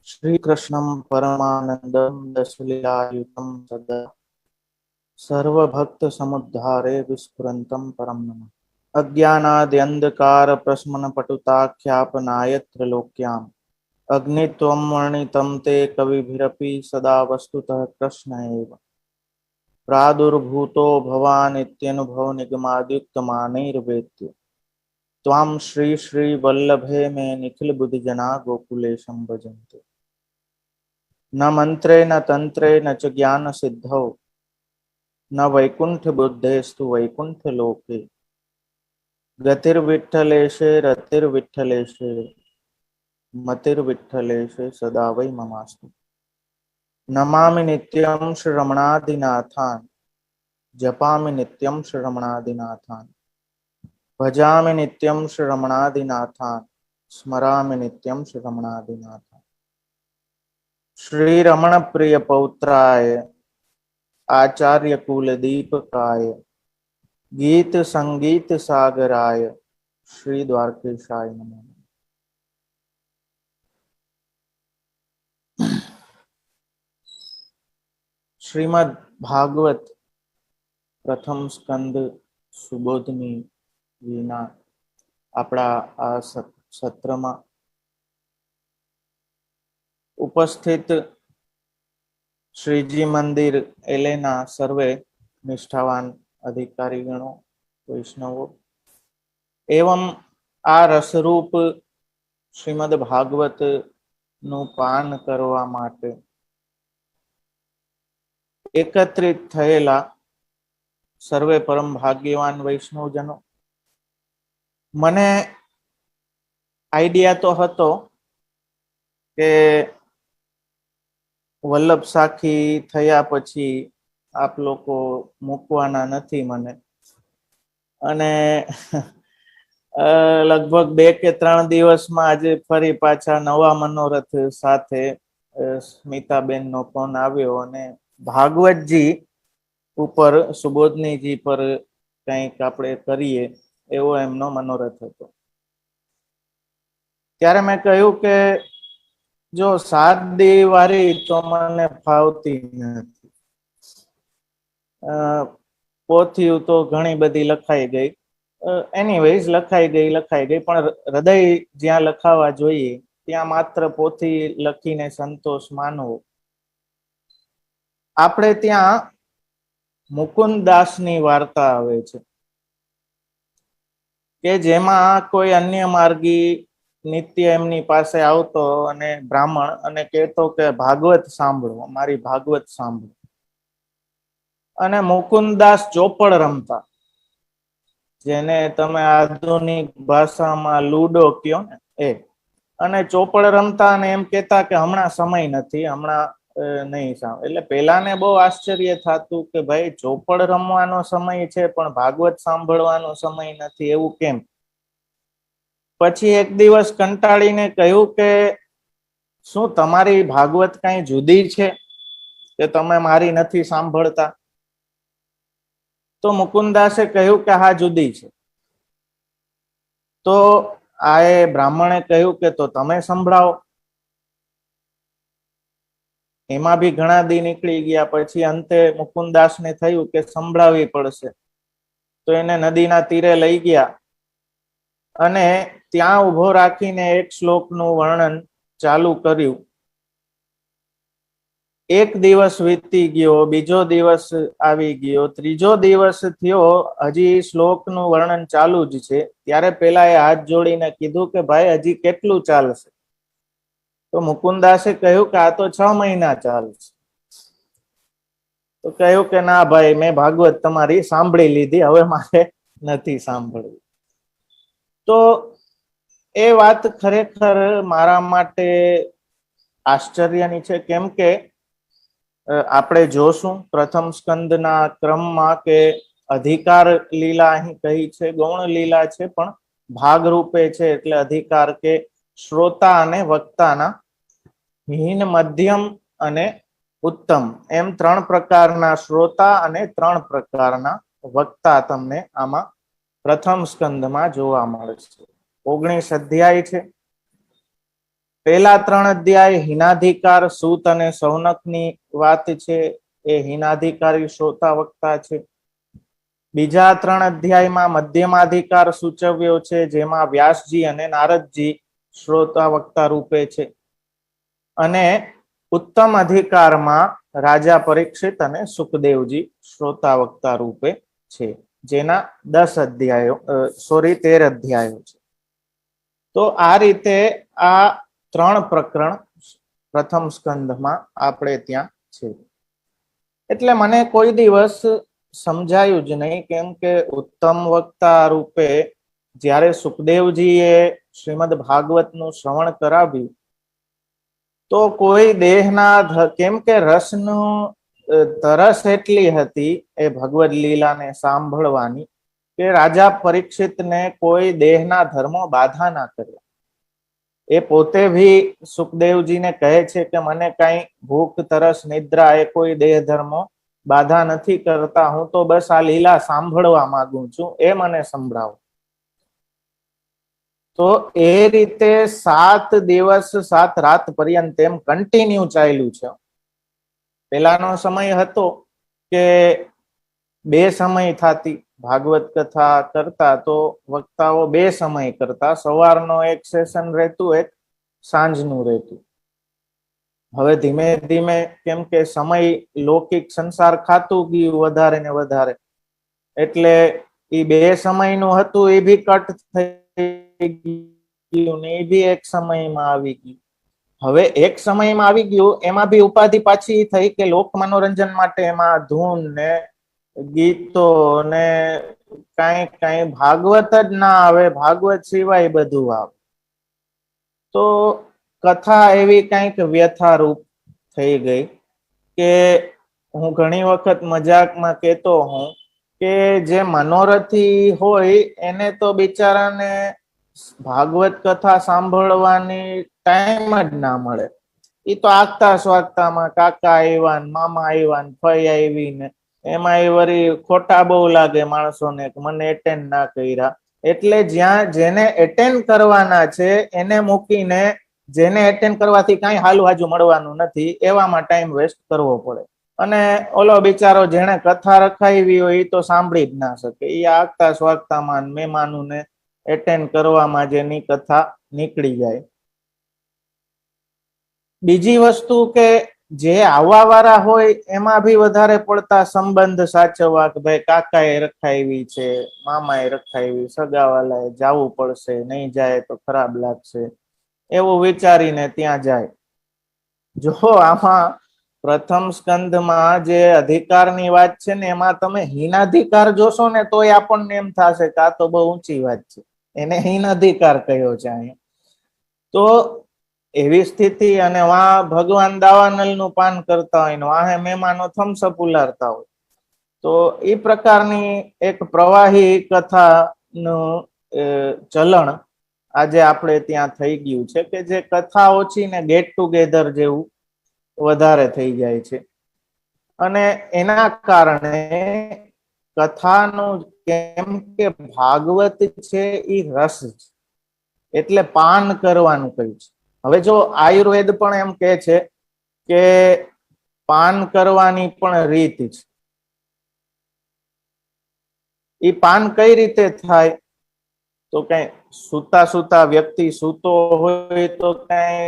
श्रीकृष्णं परमानन्दं दशलीलायुतं सदा सर्वभक्तसमुद्धारे विस्फुरन्तं परं नमः। अज्ञानाद्यन्धकारप्रशमनपटुताख्यापनाय त्रैलोक्याम् अग्नित्वं वर्णितं ते कविभिरपि सदा वस्तुतः कृष्ण एव प्रादुर्भूतो भवानित्यनुभवनिगमाद्युक्तमानैर्वेद्य त्वां श्री श्रीवल्लभे मे निखिलबुद्धिजना गोकुलेशं भजन्ते। न मंत्रे न तंत्रे न च ज्ञान सिद्धौ न वैकुंठ बुद्धेस्तु वैकुंठ लोके गतिर्विठ्ठलेशे रतिर्विठ्ठलेशे मतिर्विठ्ठलेशे सदा वै ममास्तु। नमामि नित्यं श्रमणादिनाथान् जपामि नित्यं श्रमणादिनाथान् भजामि नित्यं श्रमणादिनाथान् स्मरामि नित्यं श्रमणादिनाथान्। श्रीरमण प्रिय पौत्राय आचार्य कुलदीपकाय गीत संगीत सागराय श्री द्वारकेशाय नमः। श्रीमद् भागवत प्रथम स्कंद सुबोधनी विना આપણા આ સત્રમાં ઉપસ્થિત શ્રીજી મંદિર એલેના સર્વે નિષ્ઠાવાન અધિકારીગણો વૈષ્ણવો એવं આ રસરૂપ શ્રીમદ ભાગવત નું પાન કરવા માટે એકત્રિત થયેલા સર્વે પરમ ભાગ્યવાન વૈષ્ણવજનો, મને આઈડિયા તો હતો કે વલ્લભ સાખી થયા પછી આપ લોકો મૂકવાના નથી મને, અને લગભગ 2 કે 3 દિવસમાં આજે ફરી પાછા નવા મનોરથ સાથે સ્મિતાબેન નો ફોન આવ્યો અને ભાગવતજી ઉપર સુબોધનીજી પર કંઈક આપણે કરીએ એવો એમનો મનોરથ હતો. ત્યારે મેં કહ્યું કે જો 7 દી વારી તો મને ફાવતી નથી. પોથીયું તો ઘણી બધી લખાઈ ગઈ, એનીવેઝ લખાઈ ગઈ, પણ હૃદય જ્યાં લખાવા જોઈએ ત્યાં માત્ર પોથી લખીને સંતોષ માનવો. આપણે ત્યાં મુકુંદાસની વાર્તા આવે છે કે જેમાં કોઈ અન્ય માર્ગી નિત્ય એમની પાસે આવતો અને બ્રાહ્મણ અને કહેતો કે ભાગવત સાંભળો, મારી ભાગવત સાંભળો. અને મુકુંદાસ ચોપડ રમતા, જેને તમે આધુનિક ભાષામાં લૂડો કયો ને એ, અને ચોપડ રમતા અને એમ કહેતા કે હમણાં સમય નથી, હમણાં નહીં સાંભળે. એટલે પેલાને બહુ આશ્ચર્ય થતું કે ભાઈ ચોપડ રમવાનો સમય છે પણ ભાગવત સાંભળવાનો સમય નથી, એવું કેમ? પછી એક દિવસ કંટાળીને કહ્યું કે શું તમારી ભાગવત કઈ જુદી છે કે તમે મારી નથી સાંભળતા? તો મુકુંદાસે કહ્યું કે હા, જુદી છે. તો આ બ્રાહ્મણે કહ્યું કે તો તમે સંભળાવો. એમાં બી ઘણા દી નીકળી ગયા. પછી અંતે મુકુંદાસને થયું કે સંભળાવવી પડશે, તો એને નદીના તીરે લઈ ગયા અને ત્યાં ઉભો રાખીને એક શ્લોકનું વર્ણન ચાલુ કર્યું. એક દિવસ વીતી ગયો, બીજો દિવસ આવી ગયો, ત્રીજો દિવસ થયો, હજી શ્લોકનું વર્ણન ચાલુ જ છે. ત્યારે પેલા એ હાથ જોડીને કીધું કે ભાઈ હજી કેટલું ચાલશે? તો મુકુંદાસે કહ્યું કે આ તો 6 મહિના ચાલશે. તો કહ્યું કે ના ભાઈ, મેં ભાગવત તમારી સાંભળી લીધી, હવે મારે નથી સાંભળવી. તો એ વાત ખરેખર મારા માટે આશ્ચર્યની છે, કેમ કે આપણે જોશું પ્રથમ સ્કંદના ક્રમમાં કે અધિકાર લીલા અહીં કહી છે, ગૌણ લીલા છે પણ ભાગરૂપે છે. એટલે અધિકાર કે શ્રોતા અને વક્તાના હીન, મધ્યમ અને ઉત્તમ એમ 3 પ્રકારના શ્રોતા અને 3 પ્રકારના વક્તા તમને આમાં પ્રથમ સ્કંદમાં જોવા મળે છે. 19 અધ્યાય છે. પહેલા 3 અધ્યાય હિનાધિકાર, સૂત અને સૌનકની વાત છે. એ હિનાધિકારી શ્રોતા વક્તા છે. બીજા 3 અધ્યાયમાં મધ્યમાધિકાર સૂચવ્યો છે, જેમાં વ્યાસજી અને નારદજી શ્રોતા વક્તા રૂપે છે. અને ઉત્તમ અધિકારમાં રાજા પરીક્ષિત અને સુખદેવજી શ્રોતા વક્તા રૂપે છે, જેના 13 અધ્યાયો છે. તો આ રીતે આ 3 પ્રકરણ પ્રથમ સ્કંદમાં આપણે ત્યાં છે. એટલે મને કોઈ દિવસ સમજાયું જ નહીં, કેમ કે ઉત્તમ વક્તા રૂપે જ્યારે સુખદેવજીએ શ્રીમદ ભાગવતનું શ્રવણ કરાવ્યું, તો કોઈ દેહના, કેમ કે રસનું તરસ એટલી હતી એ ભગવદ લીલાને સાંભળવાની, કે રાજા પરીક્ષિતને કોઈ દેહના ધર્મો બાધા ના કર્યા. એ પોતે ભી સુખદેવજીને કહે છે કે મને કઈ ભૂખ, તરસ, નિદ્રા એ કોઈ દેહ ધર્મો બાધા નથી કરતા. હું તો બસ આ લીલા સાંભળવા માંગુ છું, એ મને સંભળાવો. તો એ રીતે 7 દિવસ 7 રાત પર્યંત એમ કન્ટિન્યુ ચાલ્યું છે. પેલાનો સમય હતો કે 2 સમય થતી ભાગવત કથા કરતા, તો વક્તાઓ 2 સમય કરતા. સવારનો એક સેશન રહેતું, એક સાંજનું રહેતું. હવે ધીમે ધીમે કેમ કે સમય લૌકિક સંસાર ખાતું ગયું વધારે ને વધારે, એટલે એ 2 સમયનું હતું એ બી કટ થઈ ગયું ને એ બી એક સમયમાં આવી ગયું. હવે એક સમયમાં આવી ગયું, એમાં બી ઉપાધિ પાછી થઈ કે લોક મનોરંજન માટે એમાં ધૂન ને ગીતો ને કઈ ભાગવત જ ના આવે, ભાગવત સિવાય બધું આવે. તો કથા એવી કઈક વ્યથારૂપ થઈ ગઈ કે હું ઘણી વખત મજાકમાં કહેતો હું કે જે મનોરથી હોય એને તો બિચારાને ભાગવત કથા સાંભળવાની ટાઈમ જ ના મળે. એ તો આગતા સ્વાગતામાં કાકા આવ્યા, મામા આવ્યા, ફઈ આવી ને એમાં એ વળી ખોટા બહુ લાગે માણસોને, મને એટેન્ડ ના કર્યા. એટલે જ્યાં જેને એટેન્ડ કરવાના છે એને મૂકીને જેને એટેન્ડ કરવાથી કઈ હાલું હાજુ મળવાનું નથી, એવામાં ટાઈમ વેસ્ટ કરવો પડે. અને ઓલો બિચારો જેને કથા રખાવી હોય એ તો સાંભળી જ ના શકે. એ આગતા સ્વાગતામાં મહેમાનું ને એટેન્ડ કરવામાં જેની કથા નીકળી જાય. બીજી વસ્તુ કે જે આવવા વાળા હોય એમાં બી વધારે પડતા સંબંધ સાચવવા કે ભાઈ કાકાએ રખાવી છે, મામાએ રખાવી, સગાવાલાએ જવું પડશે, નહીં જાય તો ખરાબ લાગશે, એવું વિચારીને ત્યાં જાય. જો આમાં પ્રથમ સ્કંદમાં જે અધિકારની વાત છે ને, એમાં તમે હીનાધિકાર જોશો ને તોય આપણને એમ થશે કે આ તો બહુ ઊંચી વાત છે, એને હીનાધિકાર કહ્યો છે અહીંયા. તો એવી સ્થિતિ, અને વાં ભગવાન દાવાનલ નું પાન કરતા હોય ને વાહે મહેમાનો થમ્સઅપ ઉલારતા હોય, તો એ પ્રકારની એક પ્રવાહી કથાનું ચલણ આજે આપણે ત્યાં થઈ ગયું છે કે જે કથા ઓછી ને ગેટ ટુગેધર જેવું વધારે થઈ જાય છે. અને એના કારણે કથાનું, કેમ કે ભાગવત છે એ રસ છે, એટલે પાન કરવાનું કહ્યું છે. હવે જો આયુર્વેદ પણ એમ કે છે કે પાન કરવાની પણ રીત છે. એ પાન કઈ રીતે થાય? તો કઈ સૂતા સૂતા વ્યક્તિ સૂતો હોય તો કઈ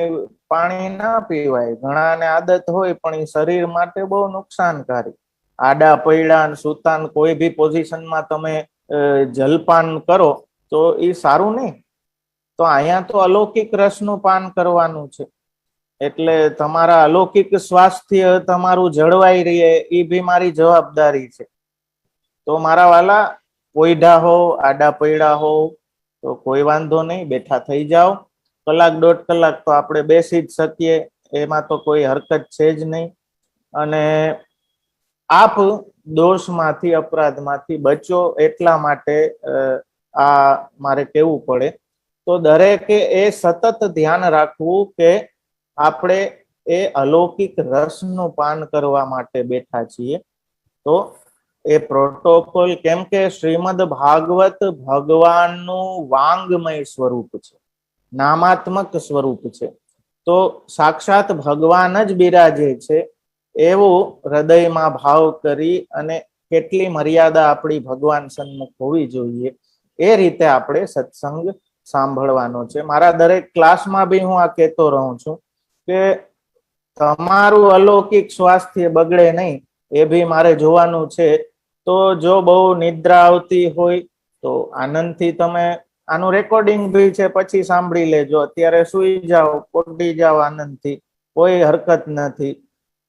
પાણી ના પીવાય. ઘણાને આદત હોય પણ એ શરીર માટે બહુ નુકસાનકારી. આડા પૈડા સૂતા કોઈ બી પોઝિશનમાં તમે જલપાન કરો તો એ સારું નહીં. તો અહીંયા તો અલૌકિક રસનું પાન કરવાનું છે, એટલે તમારા અલૌકિક સ્વાસ્થ્ય તમારું જળવાઈ રહે એ બી મારી જવાબદારી છે. તો મારા વાલા, પોઈઢા હો, આડા પૈડા હો તો કોઈ વાંધો નહીં, બેઠા થઈ જાઓ. કલાક 1.5 કલાક તો આપણે બેસી જ શકીએ, એમાં તો કોઈ હરકત છે જ નહીં. અને આપ દોષમાંથી, અપરાધમાંથી બચો, એટલા માટે આ મારે કહેવું પડે. તો દરેકે એ સતત ધ્યાન રાખવું કે આપણે એ અલૌકિક રસનું પાન કરવા માટે બેઠા છીએ. તો એ પ્રોટોકોલ, કેમ કે શ્રીમદ ભાગવત ભગવાનનું વાંગમય સ્વરૂપ છે, નામાત્મક સ્વરૂપ છે. તો સાક્ષાત ભગવાન જ બિરાજે છે એવું હૃદયમાં ભાવ કરી અને કેટલી મર્યાદા આપણી ભગવાન સન્મુખ હોવી જોઈએ એ રીતે આપણે સત્સંગ સાંભળવાનો છે. મારા દરેક ક્લાસમાં બી હું આ કહેતો રહું છું કે તમારું અલૌકિક સ્વાસ્થ્ય બગડે નહીં એ બી મારે જોવાનું છે. તો જો બહુ નિદ્રા આવતી હોય તો આનંદથી તમે આનું રેકોર્ડિંગ બી છે પછી સાંભળી લેજો. અત્યારે સુઈ જાઓ, પોટી જાઓ આનંદથી, કોઈ હરકત નથી.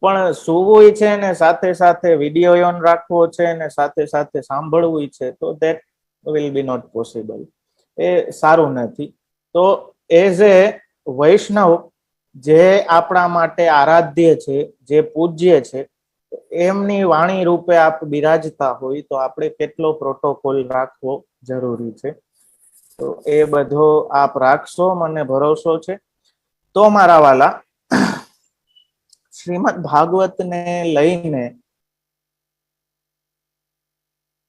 પણ સુવું છે ને સાથે સાથે વિડીયો ઓન રાખવો છે ને સાથે સાથે સાંભળવું છે તો that will be not possible. એ સારું નથી. તો એઝ એ વૈષ્ણવ જે આપણા માટે આરાધ્ય છે, જે પૂજ્ય છે, એમની વાણી રૂપે આપ બિરાજતા હોય તો આપણે કેટલો પ્રોટોકોલ રાખવો જરૂરી છે. તો એ બધો આપ રાખશો, મને ભરોસો છે. તો મારા વાલા, શ્રીમદ ભાગવતને લઈને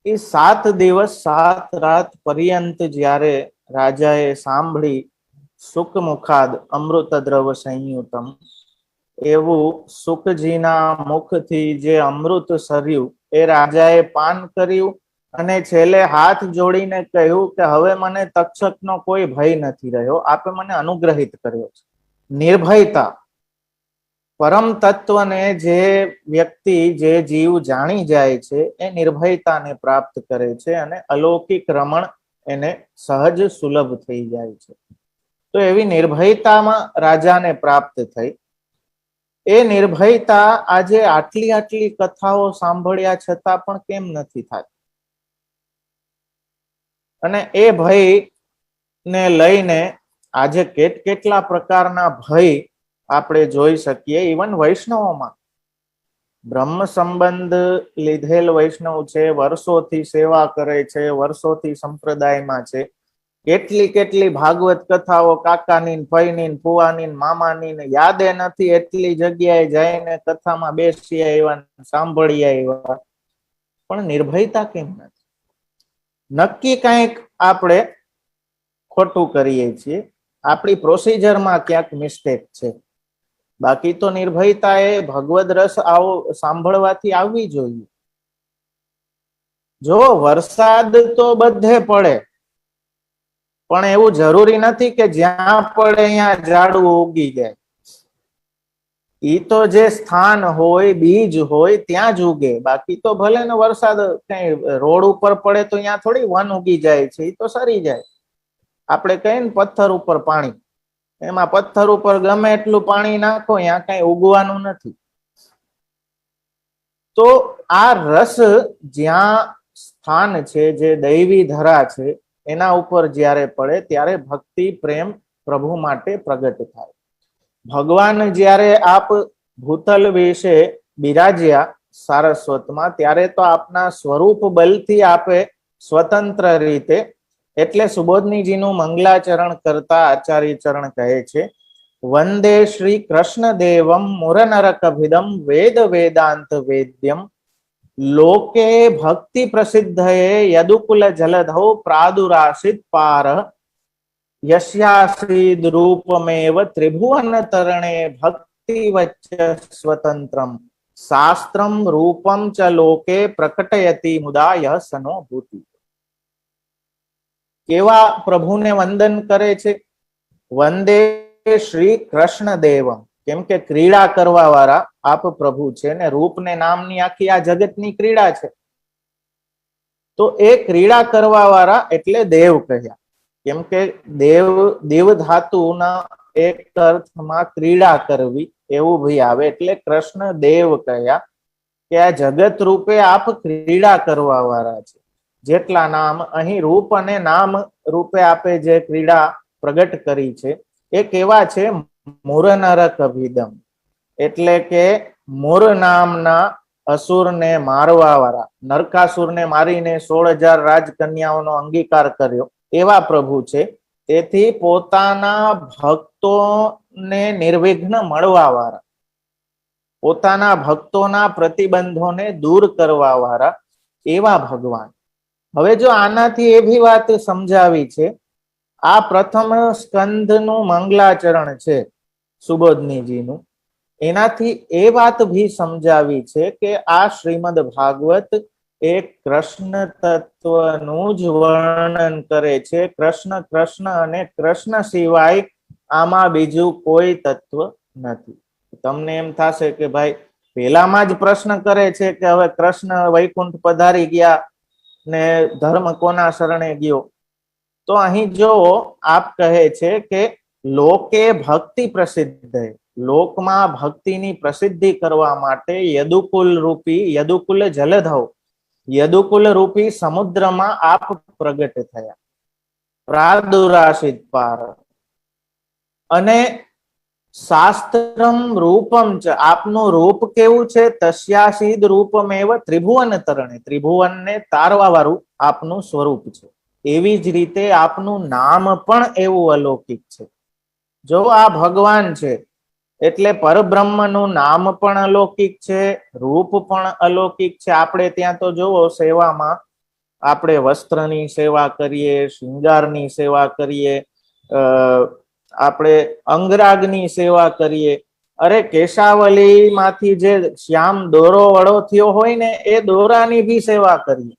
એ 7 દિવસ 7 રાત પર્યંત જ્યારે રાજાએ સાંભળી સુખમુખાદ અમૃત દ્રવ સંયુતમ, એવું સુખજીના મુખથી જે અમૃત સર્યું એ રાજાએ પાન કર્યું અને છેલ્લે હાથ જોડીને કહ્યું કે હવે મને તક્ષકનો કોઈ ભય નથી રહ્યો, આપે મને અનુગ્રહિત કર્યો છે. નિર્ભયતા, પરમ તત્વને જે વ્યક્તિ, જે જીવ જાણી જાય છે એ નિર્ભયતાને પ્રાપ્ત કરે છે અને અલૌકિક રમણ એને સહજ સુલભ થઈ જાય છે. તો એવી નિર્ભયતામાં રાજાને પ્રાપ્ત થઈ. એ નિર્ભયતા આજે આટલી આટલી કથાઓ સાંભળ્યા છતાં પણ કેમ નથી થતી? અને એ ભય ને લઈને આજે કેટલા પ્રકારના ભય આપણે જોઈ શકીએ. ઇવન વૈષ્ણવોમાં બ્રહ્મ સંબંધ લીધેલ વૈષ્ણવ છે, વર્ષોથી સેવા કરે છે, વર્ષોથી સંપ્રદાયમાં છે, કેટલી ભાગવત કથાઓ કાકાની, ફઈની, ફુવાની, મામાની યાદ એ નથી એટલી જગ્યાએ જઈને કથામાં બેસી આવ્યા, સાંભળી આવ્યા, પણ નિર્ભયતા કેમ નથી? નક્કી કંઈક આપણે ખોટું કરીએ છીએ, આપણી પ્રોસિજરમાં ક્યાંક મિસ્ટેક છે. બાકી તો નિર્ભયતા એ ભગવદ રસ આવો સાંભળવાથી આવવી જોઈએ. જો વરસાદ તો બધે પડે, પણ એવું જરૂરી નથી કે જ્યાં પડે અહીંયા ઝાડવું ઉગી જાય. ઈ તો જે સ્થાન હોય, બીજ હોય ત્યાં જ ઉગે. બાકી તો ભલે ને વરસાદ કઈ રોડ ઉપર પડે તો અહીંયા થોડી વન ઉગી જાય છે, ઈ તો સરી જાય. આપણે કહીએ ને પથ્થર ઉપર પાણી, એમાં પથ્થર ઉપર ગમે એટલું પાણી નાખો ત્યાં કઈ ઉગવાનું નથી. તો આ રસ જ્યાં સ્થાન છે, જે દૈવી ધરા છે, એના ઉપર જ્યારે પડે ત્યારે ભક્તિ પ્રેમ પ્રભુ માટે પ્રગટ થાય. ભગવાન જ્યારે આપ ભૂતલ વિશે બિરાજ્યા સારસ્વતમાં, ત્યારે તો આપના સ્વરૂપ બલથી આપે સ્વતંત્ર રીતે, એટલે સુબોધનીજીનું મંગલાચરણ કરતા આચાર્ય ચરણ કહે છે, વંદે શ્રી કૃષ્ણ દેવમ મુરનરકભિદમ વેદ વેદાંત વેદ્યમ લોકે ભક્તિ પ્રસિદ્ધયે યદુકુલ જલધૌ પ્રાદુરાસિત પાર યસ્યાસીદ રૂપમેવ ત્રિભુવન તરણે ભક્તિ વચ્ચ સ્વતંત્રમ શાસ્ત્રમ રૂપમ ચ લોકે પ્રકટયતિ મુદા યહ સનો ભૂતિ. કેવા પ્રભુને વંદન કરે છે? વંદે શ્રી કૃષ્ણ દેવમ, કેમ કે ક્રીડા કરવા વાળા આપ પ્રભુ છે ને રૂપ ને નામની આખી આ જગતની ક્રીડા છે. તો એ ક્રીડા કરવા વાળા એટલે દેવ કહ્યા, કેમ કે દેવ ધાતુના એક અર્થમાં ક્રીડા કરવી એવું ભી આવે, એટલે કૃષ્ણ દેવ કહ્યા કે આ જગત રૂપે આપ ક્રીડા કરવા વાળા છે. જેટલા નામ અહીં રૂપ અને નામ રૂપે આપે જે ક્રીડા પ્રગટ કરી છે એ કેવા છે? મુરનરક અભિદમ, એટલે કે મુર નામના અસુરને મારવા વાળા, નરકાસુરને મારીને 16,000 રાજકન્યાઓનો અંગીકાર કર્યો એવા પ્રભુ છે. તેથી પોતાના ભક્તોને નિર્વિઘ્ન મળવા વાળા, પોતાના ભક્તોના પ્રતિબંધોને દૂર કરવા વાળા એવા ભગવાન. હવે જો આનાથી એવી વાત સમજાવી છે, આ પ્રથમ સ્કંધનું મંગલાચરણ છે. સુબોધનીજીનું. એનાથી એ વાત ભી સમજાવી છે કે આ શ્રીમદ ભાગવત એ કૃષ્ણ તત્વનું જ વર્ણન કરે છે. કૃષ્ણ કૃષ્ણ અને કૃષ્ણ સિવાય આમાં બીજું કોઈ તત્વ નથી. તમને એમ થશે કે ભાઈ પેલામાં જ પ્રશ્ન કરે છે કે હવે કૃષ્ણ વૈકુંઠ પધારી ગયા ને ધર્મ કોના શરણે ગયો. તો અહીં જો આપ કહે છે કે લોકે ભક્તિ પ્રસિદ્ધ, લોકમાં ભક્તિની પ્રસિદ્ધિ કરવા માટે યદુકુલ રૂપી, યદુકુલ જલધવ, યદુકુલ રૂપી સમુદ્રમાં આપ પ્રગટ થયા, પ્રાદુરાશિત પાર. અને શાસ્ત્રમ રૂપમ ચ, આપનું રૂપ કેવું છે? તસ્યાસીદ રૂપમેવ ત્રિભુવન તરણે, ત્રિભુવનને તારવા વાળું આપનું સ્વરૂપ છે. એવી જ રીતે આપનું નામ પણ એવું અલૌકિક છે. જો આ ભગવાન છે એટલે પરબ્રહ્મનું નામ પણ અલૌકિક છે, રૂપ પણ અલૌકિક છે. આપણે ત્યાં તો જોવો સેવામાં આપણે વસ્ત્રની સેવા કરીએ, શૃંગારની સેવા કરીએ, આપણે અંગરાગની સેવા કરીએ. અરે કેશાવલી માંથી જે શ્યામ દોરો વડો થયો હોય ને એ દોરાની બી સેવા કરીએ,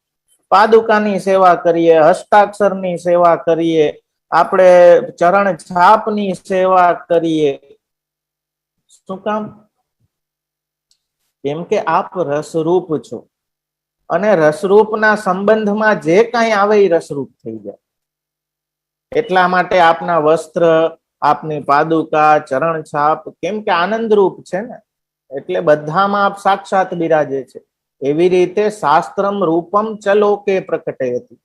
પાદુકાની સેવા કરીએ, હસ્તાક્ષરની સેવા કરીએ, આપણે ચરણ છાપની સેવા કરીએ. શું કામ? કેમ કે આપ રસરૂપ છો અને રસરૂપના સંબંધમાં જે કાંઈ આવે એ રસરૂપ થઈ જાય. એટલા માટે આપના વસ્ત્ર, આપની પાદુકા, ચરણ છાપ, કેમ કે આનંદ રૂપ છે ને, એટલે બધામાં આપ સાક્ષાત બિરાજે છે. એવી રીતે શાસ્ત્રમ રૂપમ ચલોકે પ્રકટે હતી.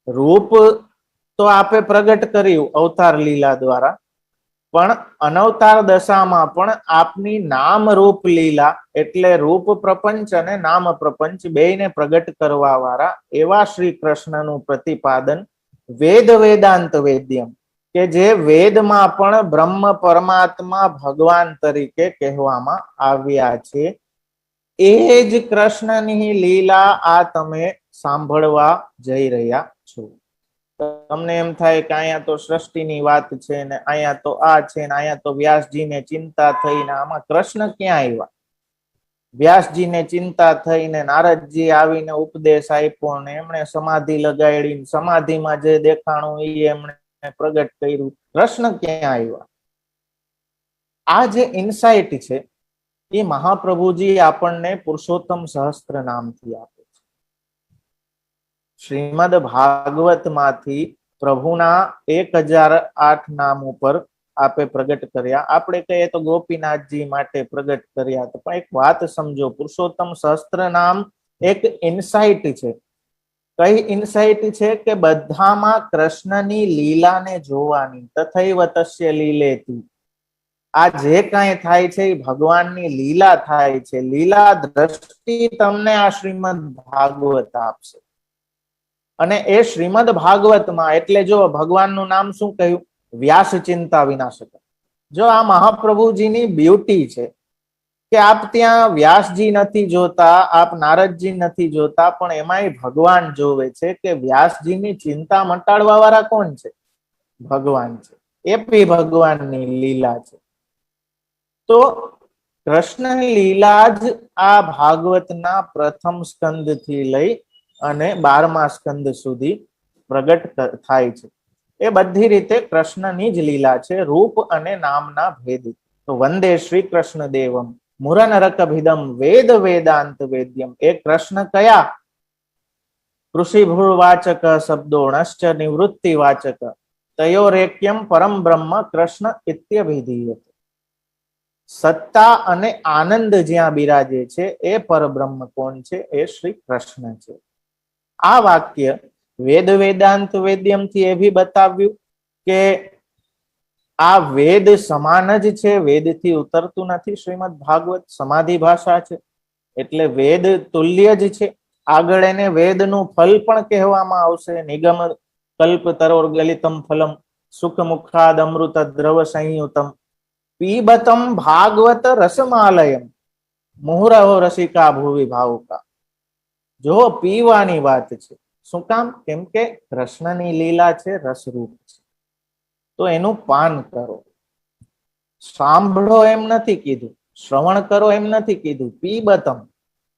રૂપ તો આપે પ્રગટ કર્યું અવતાર લીલા દ્વારા, પણ અનવતાર દશામાં પણ આપની નામ રૂપ લીલા, એટલે રૂપ પ્રપંચ અને નામ પ્રપંચ બેયને પ્રગટ કરવા વાળા એવા શ્રી કૃષ્ણનું પ્રતિપાદન વેદ વેદાંત વેદ્યમ, કે જે વેદમાં પણ બ્રહ્મ પરમાત્મા ભગવાન તરીકે કહેવામાં આવ્યા છે. એ જ કૃષ્ણની લીલા આ તમે સાંભળવા જઈ રહ્યા છો. તમને એમ થાય કે અહીંયા તો સૃષ્ટિની વાત છે ને અહીંયા તો આ છે ને અહીંયા તો વ્યાસજીને ચિંતા થઈને, આમાં કૃષ્ણ ક્યાં આવ્યા? વ્યાસજીને ચિંતા થઈને નારદજી આવીને ઉપદેશ આપ્યો ને એમણે સમાધિ લગાડી, સમાધિમાં જે દેખાણું એ એમણે પ્રગટ કર્યું. કૃષ્ણ ક્યાં આવ્યા? આ જે ઇન્સાઇટ છે એ મહાપ્રભુજી આપણને પુરુષોત્તમ સહસ્ત્ર નામથી આપે છે. શ્રીમદ ભાગવત માંથી પ્રભુના 1008 નામ ઉપર આપે પ્રગટ કર્યા. આપણે કહીએ તો ગોપીનાથજી માટે પ્રગટ કર્યા, તો પણ એક વાત સમજો, પુરુષોત્તમ સહસ્ત્ર નામ એક ઇન્સાઇટ છે. કઈ ઇન્સાઇટ છે? કે બધામાં કૃષ્ણની લીલાને જોવાની. તથૈવ તસ્ય લીલેતી, આ જે કાંઈ થાય છે એ ભગવાનની લીલા થાય છે. લીલા દ્રષ્ટિ તમને આ શ્રીમદ ભાગવત આપશે. અને એ શ્રીમદ ભાગવતમાં, એટલે જો ભગવાનનું નામ શું કહ્યું? વ્યાસ ચિંતા વિનાશક. જો આ મહાપ્રભુજીની બ્યુટી છે કે આપ ત્યાં વ્યાસજી નથી જોતા, આપ નારદજી નથી જોતા, પણ એમાંય ભગવાન જોવે છે કે વ્યાસજીની ચિંતા મટાડવા વાળા કોણ છે? ભગવાન છે. એ બી ભગવાનની લીલા છે. તો કૃષ્ણ લીલા જ આ ભાગવતના પ્રથમ સ્કંદ થી લઈ અને 12મા સ્કંદ સુધી પ્રગટ થાય છે. એ બધી રીતે કૃષ્ણની જ લીલા છે, રૂપ અને નામના ભેદ. તો વંદે શ્રી કૃષ્ણ દેવમ મુરન રકભિદમ વેદ વેદાંત વેદ્યમ. એ કૃષ્ણ કયા? કૃષિભૂળ વાચક શબ્દોણશ્ચ નિવૃત્તિ વાચક તયોરેક્યમ પરમ બ્રહ્મ કૃષ્ણ ઇત્યભિધીયતે. સત્તા અને આનંદ જ્યાં બિરાજે છે એ પરબ્રહ્મ કોણ છે? એ શ્રી કૃષ્ણ છે. આ વાક્ય વેદ વેદાંત વેદ્યમ થી એ ભી બતાવ્યું કે આ વેદ સમાન જ છે, વેદ થી ઉતરતું નથી. શ્રીમદ ભાગવત સમાધિ ભાષા છે એટલે વેદ તુલ્ય જ છે. આગળ એને વેદનું ફલ પણ કહેવામાં આવશે. નિગમ કલ્પ તરોર ગલિતમ ફલમ સુખ મુખાદ અમૃત દ્રવ સંયુતમ પીબતમ ભાગવત રસમાલયમ મુહુરહો રસિકા ભુવિ ભાવુકા. જો પીવાની વાત છે. શું કામ? કેમ કે કૃષ્ણની લીલા છે, રસરૂપ છે, તો એનું પાન કરો. સાંભળો એમ નથી કીધું, શ્રવણ કરો એમ નથી કીધું, પીબતમ,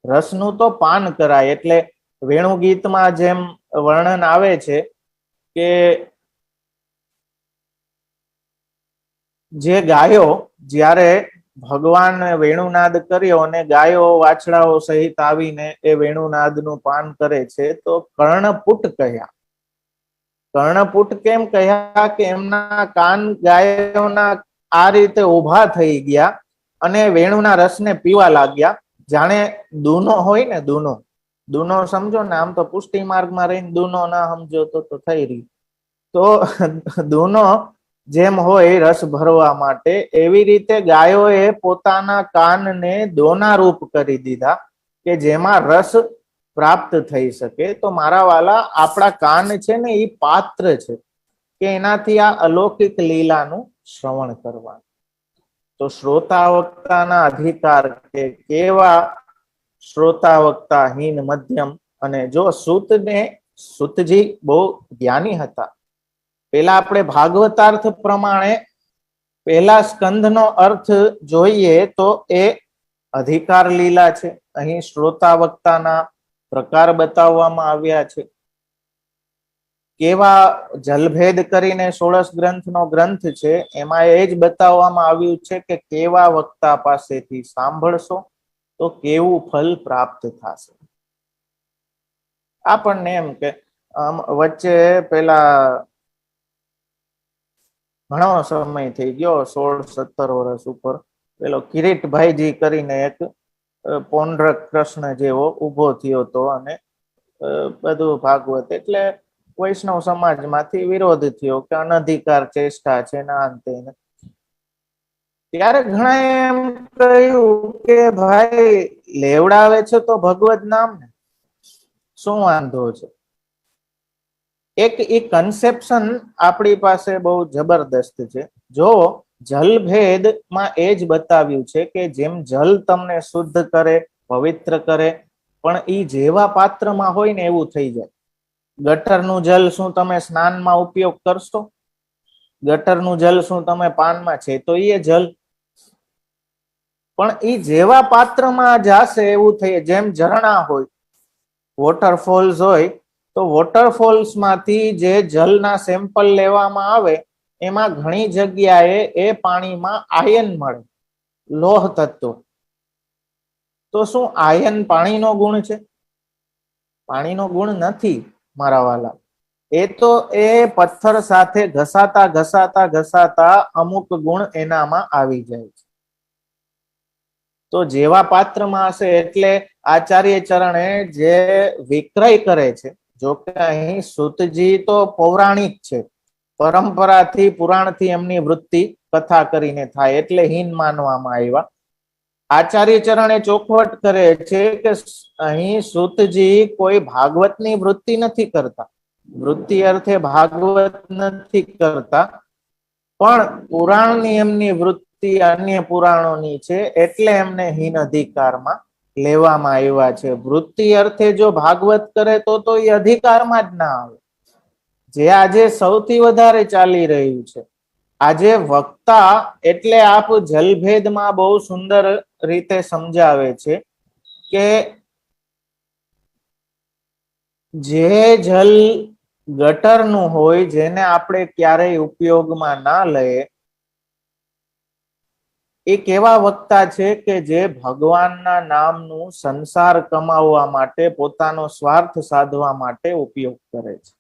રસનું તો પાન કરાય. એટલે વેણુ ગીતમાં જેમ વર્ણન આવે છે કે જે ગાયો જ્યારે ભગવાન વેણુનાદ કર્યો અને ગાયો વાછડાઓ સહિત આવીને એ વેણુનાદનું પાન કરે છે, તો કર્ણપુટ કહ્યા. કર્ણપુટ કેમ કહ્યા? કે એમના કાન ગાયોના આ રીતે ઉભા થઈ ગયા અને વેણુના રસને પીવા લાગ્યા. જાણે દૂનો હોય ને, દૂનો, દૂનો સમજો ને, આમ તો પુષ્ટિ માર્ગમાં રહીને દૂનો ના સમજો તો થઈ રહી. તો દૂનો જેમ હોય રસ ભરવા માટે, એવી રીતે ગાયોએ પોતાના કાનને દોના રૂપ કરી દીધા કે જેમાં રસ પ્રાપ્ત થઈ શકે. તો મારા વાલા, આપણા કાન છે ને એ પાત્ર છે કે એનાથી આ અલૌકિક લીલાનું શ્રવણ કરવાનું. તો શ્રોતા વક્તાના અધિકાર કે કેવા શ્રોતા વક્તા, હીન, મધ્યમ. અને જો સૂતજી બહુ જ્ઞાની હતા. પેલા આપણે ભાગવતાર્થ પ્રમાણે પહેલા સ્કંધનો અર્થ જોઈએ તો એ અધિકાર લીલા છે. અહીં શ્રોતા વક્તાના પ્રકાર બતાવવામાં આવ્યા છે. કેવા જલભેદ કરીને 16 ગ્રંથનો ગ્રંથ છે, એમાં એ જ બતાવવામાં આવ્યું છે કે કેવા વક્તા પાસેથી સાંભળશો તો કેવું ફલ પ્રાપ્ત થશે. આપણને એમ કે વચ્ચે પેલા ઘણો સમય થઈ ગયો, 16-17 વર્ષ ઉપર, પેલો કિરીટભાઈજી કરીને એક પૌંડ્રક કૃષ્ણ જેવો ઉભો થયો હતો અને બધું ભાગવત, એટલે વૈષ્ણવ સમાજમાંથી વિરોધ થયો કે અનધિકાર ચેષ્ટા છે ના અંતે. ત્યારે ઘણા એમ કહ્યું કે ભાઈ લેવડાવે છે તો ભગવત નામ ને, શું વાંધો છે? એક એ કન્સેપ્શન આપણી પાસે બહુ જબરદસ્ત છે. જો જલભેદમાં એ જ બતાવ્યું છે કે જેમ જલ તમને શુદ્ધ કરે, પવિત્ર કરે, પણ એ જેવા પાત્રમાં હોય ને એવું થઈ જાય. ગટરનું જલ શું તમે સ્નાનમાં ઉપયોગ કરશો? ગટરનું જલ શું તમે પાનમાં છે તો એ જલ, પણ એ જેવા પાત્રમાં જશે એવું થઈ. જેમ ઝરણા હોય, વોટરફોલ્સ હોય, તો વોટરફોલ્સ માંથી જે જલના સેમ્પલ લેવામાં આવે એમાં ઘણી જગ્યાએ એ પાણીમાં આયન મળે, લોહ તત્વ. તો શું આયન પાણીનો ગુણ છે? પાણીનો ગુણ નથી મારા વાલા. એ તો એ પથ્થર સાથે ઘસાતા ઘસાતા ઘસાતા અમુક ગુણ એનામાં આવી જાય છે. તો જેવા પાત્રમાં હશે, એટલે આચાર્ય ચરણે જે વિક્રય કરે છે, જો કે અહીં સૂતજી તો પૌરાણિક છે, પરંપરાથી પુરાણથી એમની વૃત્તિ કથા કરીને થાય એટલે હીન માનવામાં આવ્યા. આચાર્ય ચરણે ચોખવટ કરે છે કે અહીં સૂતજી કોઈ ભાગવતની વૃત્તિ નથી કરતા, વૃત્તિ અર્થે ભાગવત નથી કરતા, પણ પુરાણની એમની વૃત્તિ અન્ય પુરાણોની છે, એટલે એમને હીન અધિકારમાં લેવામાં આવ્યા છે. વૃત્તિ અર્થે જો ભાગવત કરે તો એ અધિકારમાં જ ના આવે. જે આજે સૌથી વધારે ચાલી રહ્યું છે, આજે વક્તા, એટલે આપ જલભેદમાં બહુ સુંદર રીતે સમજાવે છે કે જે જલ ગટરનું હોય, જેને આપણે ક્યારેય ઉપયોગમાં ના લઈએ, એ કેવા વક્તા છે કે જે ભગવાનના નામનું સંસાર કમાવવા માટે, પોતાનો સ્વાર્થ સાધવા માટે ઉપયોગ કરે છે.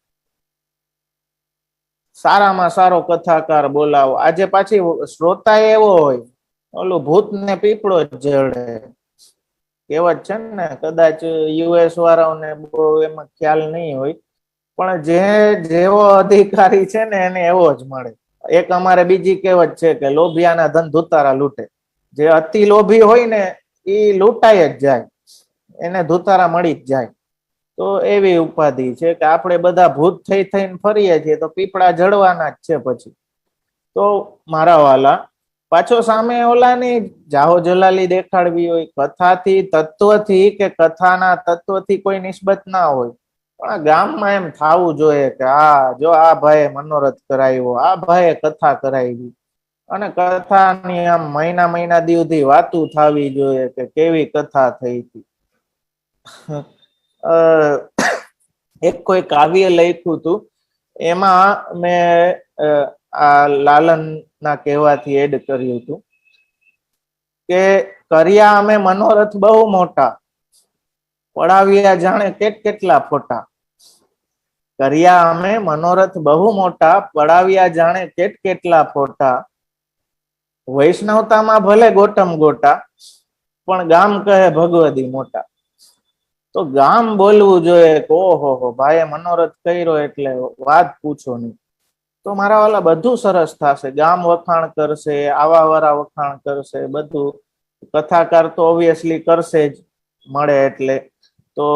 સારામાં સારો કથાકાર બોલાવો. આજે પાછી શ્રોતા એવો હોય, ઓલું ભૂત ને પીપળો જ જડે કહેવત છે ને. કદાચ યુએસ વાળાઓને બહુ એમાં ખ્યાલ નહીં હોય, પણ જે જેવો અધિકારી છે ને એને એવો જ મળે. એક અમારે બીજી કહેવત છે કે લોભિયાના ધન ધુતારા લૂંટે. જે અતિ લોભી હોય ને એ લૂંટાઈ જ જાય, એને ધુતારા મળી જ જાય. તો એવી ઉપાધિ છે કે આપણે બધા ભૂત થઈ થઈને ફરીએ છીએ તો પીપળા જડવાના જ છે પછી. તો મારા વાલા, પાછો સામે ઓલાની જાહો જલાલી દેખાડવી હોય, કથાથી તત્વથી કે કથાના તત્વથી કોઈ નિસ્બત ના હોય, પણ ગામમાં એમ થવું જોઈએ કે આ જો આ ભાઈએ મનોરથ કરાવ્યો, આ ભાઈએ કથા કરાવી, અને કથાની આમ મહિના મહિના સુધી વાતું થવી જોઈએ કે કેવી કથા થઈ હતી. એક કોઈ કાવ્ય લખ્યું હતું, એમાં મેં આ લાલન ના કહેવાથી એડ કર્યું હતું કે કર્યા અમે મનોરથ બહુ મોટા, પડાવ્યા જાણે કેટલા ફોટા. કર્યા અમે મનોરથ બહુ મોટા, પડાવ્યા જાણે કેટલા ફોટા. વૈષ્ણવતામાં ભલે ગોટમ ગોટા, પણ ગામ કહે ભગવદી મોટા. તો ગામ બોલવું જોઈએ કે ઓહો ભાઈએ મનોરથ કર્યો એટલે વાત પૂછો નહીં. તો મારા વાલા બધું સરસ થશે. ગામ વખાણ કરશે, આવાવાળા વખાણ કરશે, બધું કથાકાર તો ઓબ્વિયસલી કરશે જ મળે એટલે, તો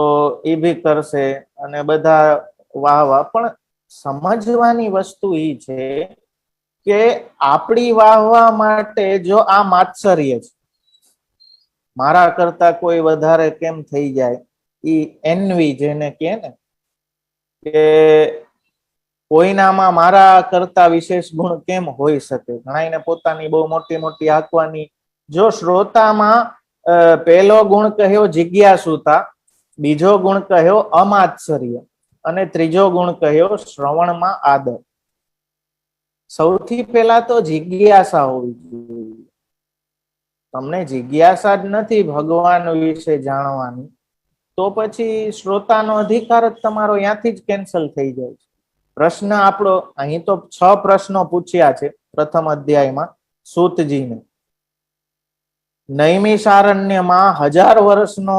એ બી કરશે અને બધા વાહ વાહ. પણ સમજવાની વસ્તુ એ છે કે આપણી વાહવા માટે જો આ માત્સર્ય છે, મારા કરતા કોઈ વધારે કેમ થઈ જાય, ઈ એનવી જેને કે ને, કે કોઈનામાં મારા કરતા વિશેષ ગુણ કેમ હોઈ શકે. ઘણાને પોતાની બહુ મોટી મોટી આંકવાની. જો શ્રોતામાં પહેલો ગુણ કહ્યો જિજ્ઞાસુતા, બીજો ગુણ કહ્યો અમાત્સર્ય અને ત્રીજો ગુણ કહ્યો શ્રવણમાં આદર. સૌથી પહેલા તો જિજ્ઞાસા હોવી જોઈએ. તમને જિજ્ઞાસા જ નથી ભગવાન વિશે જાણવાની, તો પછી શ્રોતાનો અધિકાર જ તમારો ત્યાંથી જ કેન્સલ થઈ જાય છે. પ્રશ્ન આપણો અહીં તો 6 પ્રશ્નો પૂછ્યા છે પ્રથમ અધ્યાયમાં સૂતજીને. નૈમિષારણ્યમાં 1000 વર્ષનો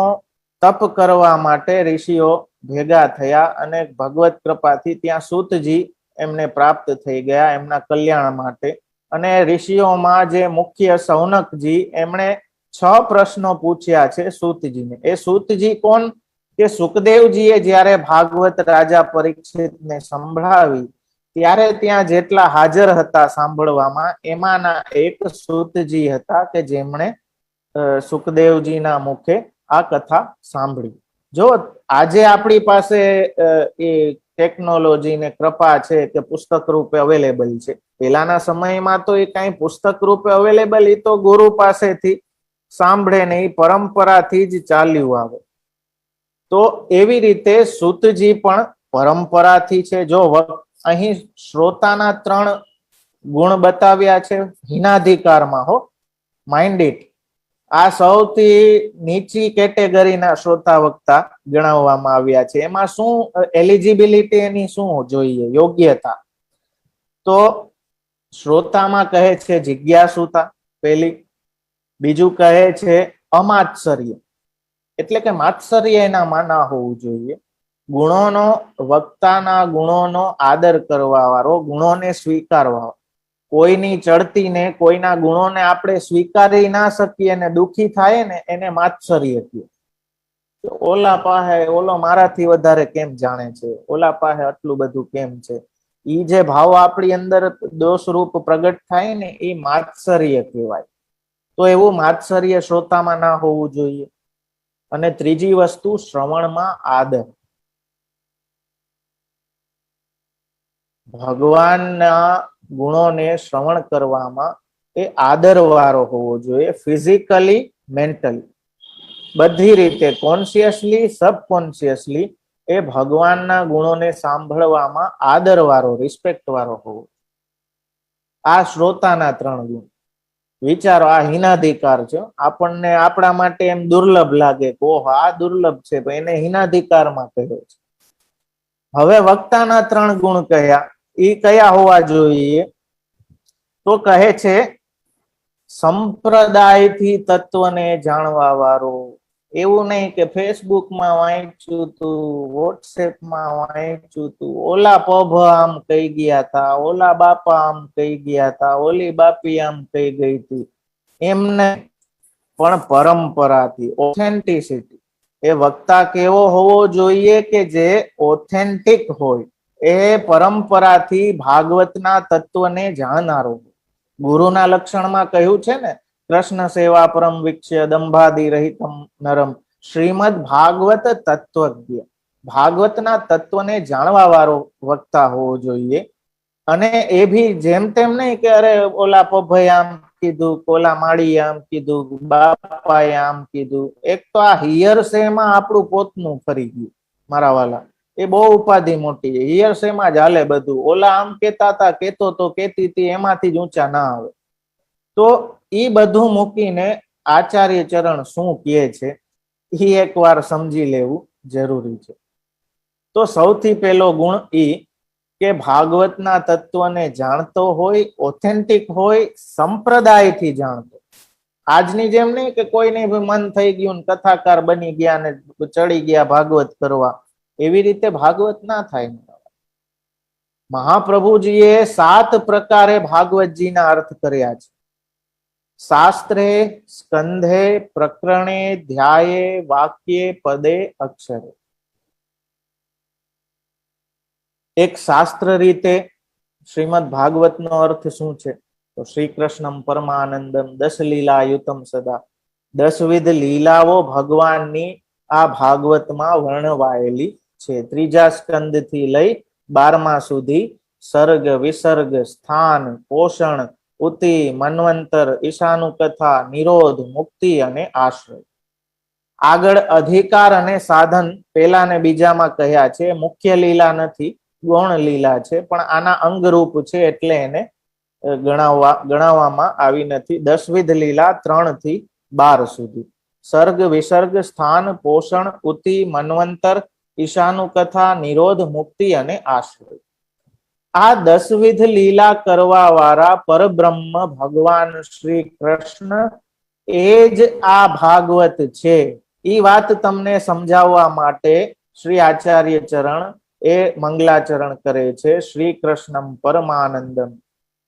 તપ કરવા માટે ઋષિઓ ભેગા થયા અને ભગવત કૃપાથી ત્યાં સૂતજી એમને પ્રાપ્ત થઈ ગયા એમના કલ્યાણ માટે. અને ઋષિઓમાં જે મુખ્ય સૌનકજી, એમણે 6 પ્રશ્નો પૂછ્યા છે સૂતજીને. એ સૂતજી કોણ? કે સુખદેવજીએ જ્યારે ભાગવત રાજા પરીક્ષિતને સંભળાવી ત્યારે ત્યાં જેટલા હાજર હતા સાંભળવામાં, એમાંના એક સૂતજી હતા કે જેમણે સુખદેવજીના મુખે આ કથા સાંભળી. જો આજે આપણી પાસે એ ટેકનોલોજી ને કૃપા છે કે પુસ્તક રૂપે અવેલેબલ છે. પેલાના સમયમાં તો એ કઈ પુસ્તક રૂપે અવેલેબલ, એ તો ગુરુ પાસેથી સાંભળે ને એ પરંપરાથી જ ચાલ્યું આવે. તો એવી રીતે સૂતજી પણ પરંપરાથી છે. જો અહીં શ્રોતાના 3 ગુણ બતાવ્યા છે હિનાધિકારમાં, હો, માઇન્ડ ઇટ. આ સૌથી નીચી કેટેગરીના શ્રોતા વક્તા ગણાવવામાં આવ્યા છે. એમાં શું એલિજિબિલિટી એની શું જોઈએ, યોગ્યતા? તો શ્રોતામાં કહે છે જિજ્ઞાસુતા પહેલી, બીજું કહે છે અમાત્સર્ય, એટલે કે માત્સર્ય એનામાં ના હોવું જોઈએ. ગુણોનો, વક્તાના ગુણોનો આદર કરવા વાળો, ગુણોને સ્વીકારવા. કોઈની ચડતીને, કોઈના ગુણોને આપણે સ્વીકારી ના શકીએ ને દુખી થાય ને, એને માત્સર્ય કહે. ઓલા પાસે, ઓલો મારાથી વધારે કેમ જાણે છે, ઓલા પાસે આટલું બધું કેમ છે, ઈ જે ભાવ આપણી અંદર દોષ રૂપ પ્રગટ થાય ને, એ માત્સર્ય કહેવાય. તો એવું માત્સર્ય શ્રોતામાં ના હોવું જોઈએ. અને ત્રીજી વસ્તુ શ્રવણમાં આદર. ભગવાનના ગુણોને શ્રવણ કરવામાં એ આદર વાળો હોવો જોઈએ. ફિઝિકલી, મેન્ટલી, બધી રીતે, કોન્શિયસલી, સબકોન્શિયસલી એ ભગવાનના ગુણોને સાંભળવામાં આદર વાળો, રિસ્પેક્ટ વાળો હોવો. આ શ્રોતાના 3 ગુણ. વિચારો, આ હિનાધિકાર છે. આપણને આપણા માટે એમ દુર્લભ લાગે કે ઓહો આ દુર્લભ છે, તો એને હિનાધિકારમાં કહ્યો છે. હવે વક્તાના 3 ગુણ કયા, એ કયા હોવા જોઈએ? તો કહે છે સંપ્રદાયથી તત્વને જાણવા વાળો. એવું નહીં કે ફેસબુકમાં વાંચ્યું તું, વોટ્સએપમાં વાંચ્યું તું, ઓલા પભ આમ કહી ગયા હતા, ઓલા બાપા આમ કહી ગયા હતા, ઓલી બાપી આમ કહી ગઈ હતી, એમને પણ પરંપરાથી, ઓથેન્ટિસિટી. એ વક્તા કેવો હોવો જોઈએ કે જે ઓથેન્ટિક હોય, એ પરંપરાથી ભાગવતના તત્વને જાણનારો. ગુરુના લક્ષણમાં કહ્યું છે ને, કૃષ્ણ સેવા પરમ વિક્ષ્ય દંભાદિ રહિતમ નરમ શ્રીમદ ભાગવત તત્વજ્ઞ. ભાગવતના તત્વને જાણવા વાળો વક્તા હોવો જોઈએ. અને એ ભી જેમ તેમ નહીં કે અરે ઓલા પભાઈ આમ કીધું, ઓલા માળી આમ કીધું, બાપાએ આમ કીધું. એક તો આ હિયરસેમાં આપણું પોતનું ફરી ગયું મારા વાલા. એ બહુ ઉપાધિ મોટી છે. હિયરસેમાં જ હાલે બધું. ઓલા આમ કેતા હતા, કેતો તો કેતી હતી, એમાંથી જ ઊંચા ના આવે. તો ઈ બધું મૂકીને આચાર્ય ચરણ શું કહે છે એ એકવાર સમજી લેવું જરૂરી છે. તો સૌથી પહેલો ગુણ ઈ કે ભાગવતના તત્વને જાણતો હોય, ઓથેન્ટિક હોય, સંપ્રદાયથી જાણતો. આજની જેમ નહીં કે કોઈને મન થઈ ગયું ને કથાકાર બની ગયા ને ચડી ગયા ભાગવત કરવા. એવી રીતે ભાગવત ના થાય. મહાપ્રભુજીએ 7 પ્રકારે ભાગવતજીના અર્થ કર્યા છે. શાસ્ત્રે, સ્કંધે, પ્રકરણે, ધ્યાયે, વાક્યે, પદે, અક્ષરે. એક શાસ્ત્ર રીતે શ્રીમદ ભાગવતનો અર્થ શું છે? તો શ્રી કૃષ્ણમ પરમાનંદમ 10 લીલાયુતમ સદા. 10 લીલાઓ ભગવાનની આ ભાગવતમાં વર્ણવાયેલી છે. 3જા સ્કંદ થી લઈ 12મા સુધી સર્ગ, વિસર્ગ, સ્થાન, પોષણ, ઉતિ, મન્વંતર, ઈશાનુકથા, નિરોધ, મુક્તિ અને આશ્રય. આગળ અધિકાર અને સાધન પેલા ને બીજામાં કહ્યા છે. મુખ્ય લીલા નથી, ગૌણ લીલા છે, પણ આના અંગરૂપ છે એટલે એને ગણાવવામાં આવી નથી. 10 લીલા 3 થી 12 સુધી. સર્ગ, વિસર્ગ, સ્થાન, પોષણ, ઉતિ, મન્વંતર, ઈશાનુકથા, નિરોધ, મુક્તિ અને આશ્રય. આ 10 લીલા કરવા વાળા પરબ્રહ્મ ભગવાન શ્રી કૃષ્ણ એ જ આ ભાગવત છે. એ વાત તમને સમજાવવા માટે શ્રી આચાર્ય ચરણ એ મંગલાચરણ કરે છે. શ્રી કૃષ્ણમ પરમાનંદમ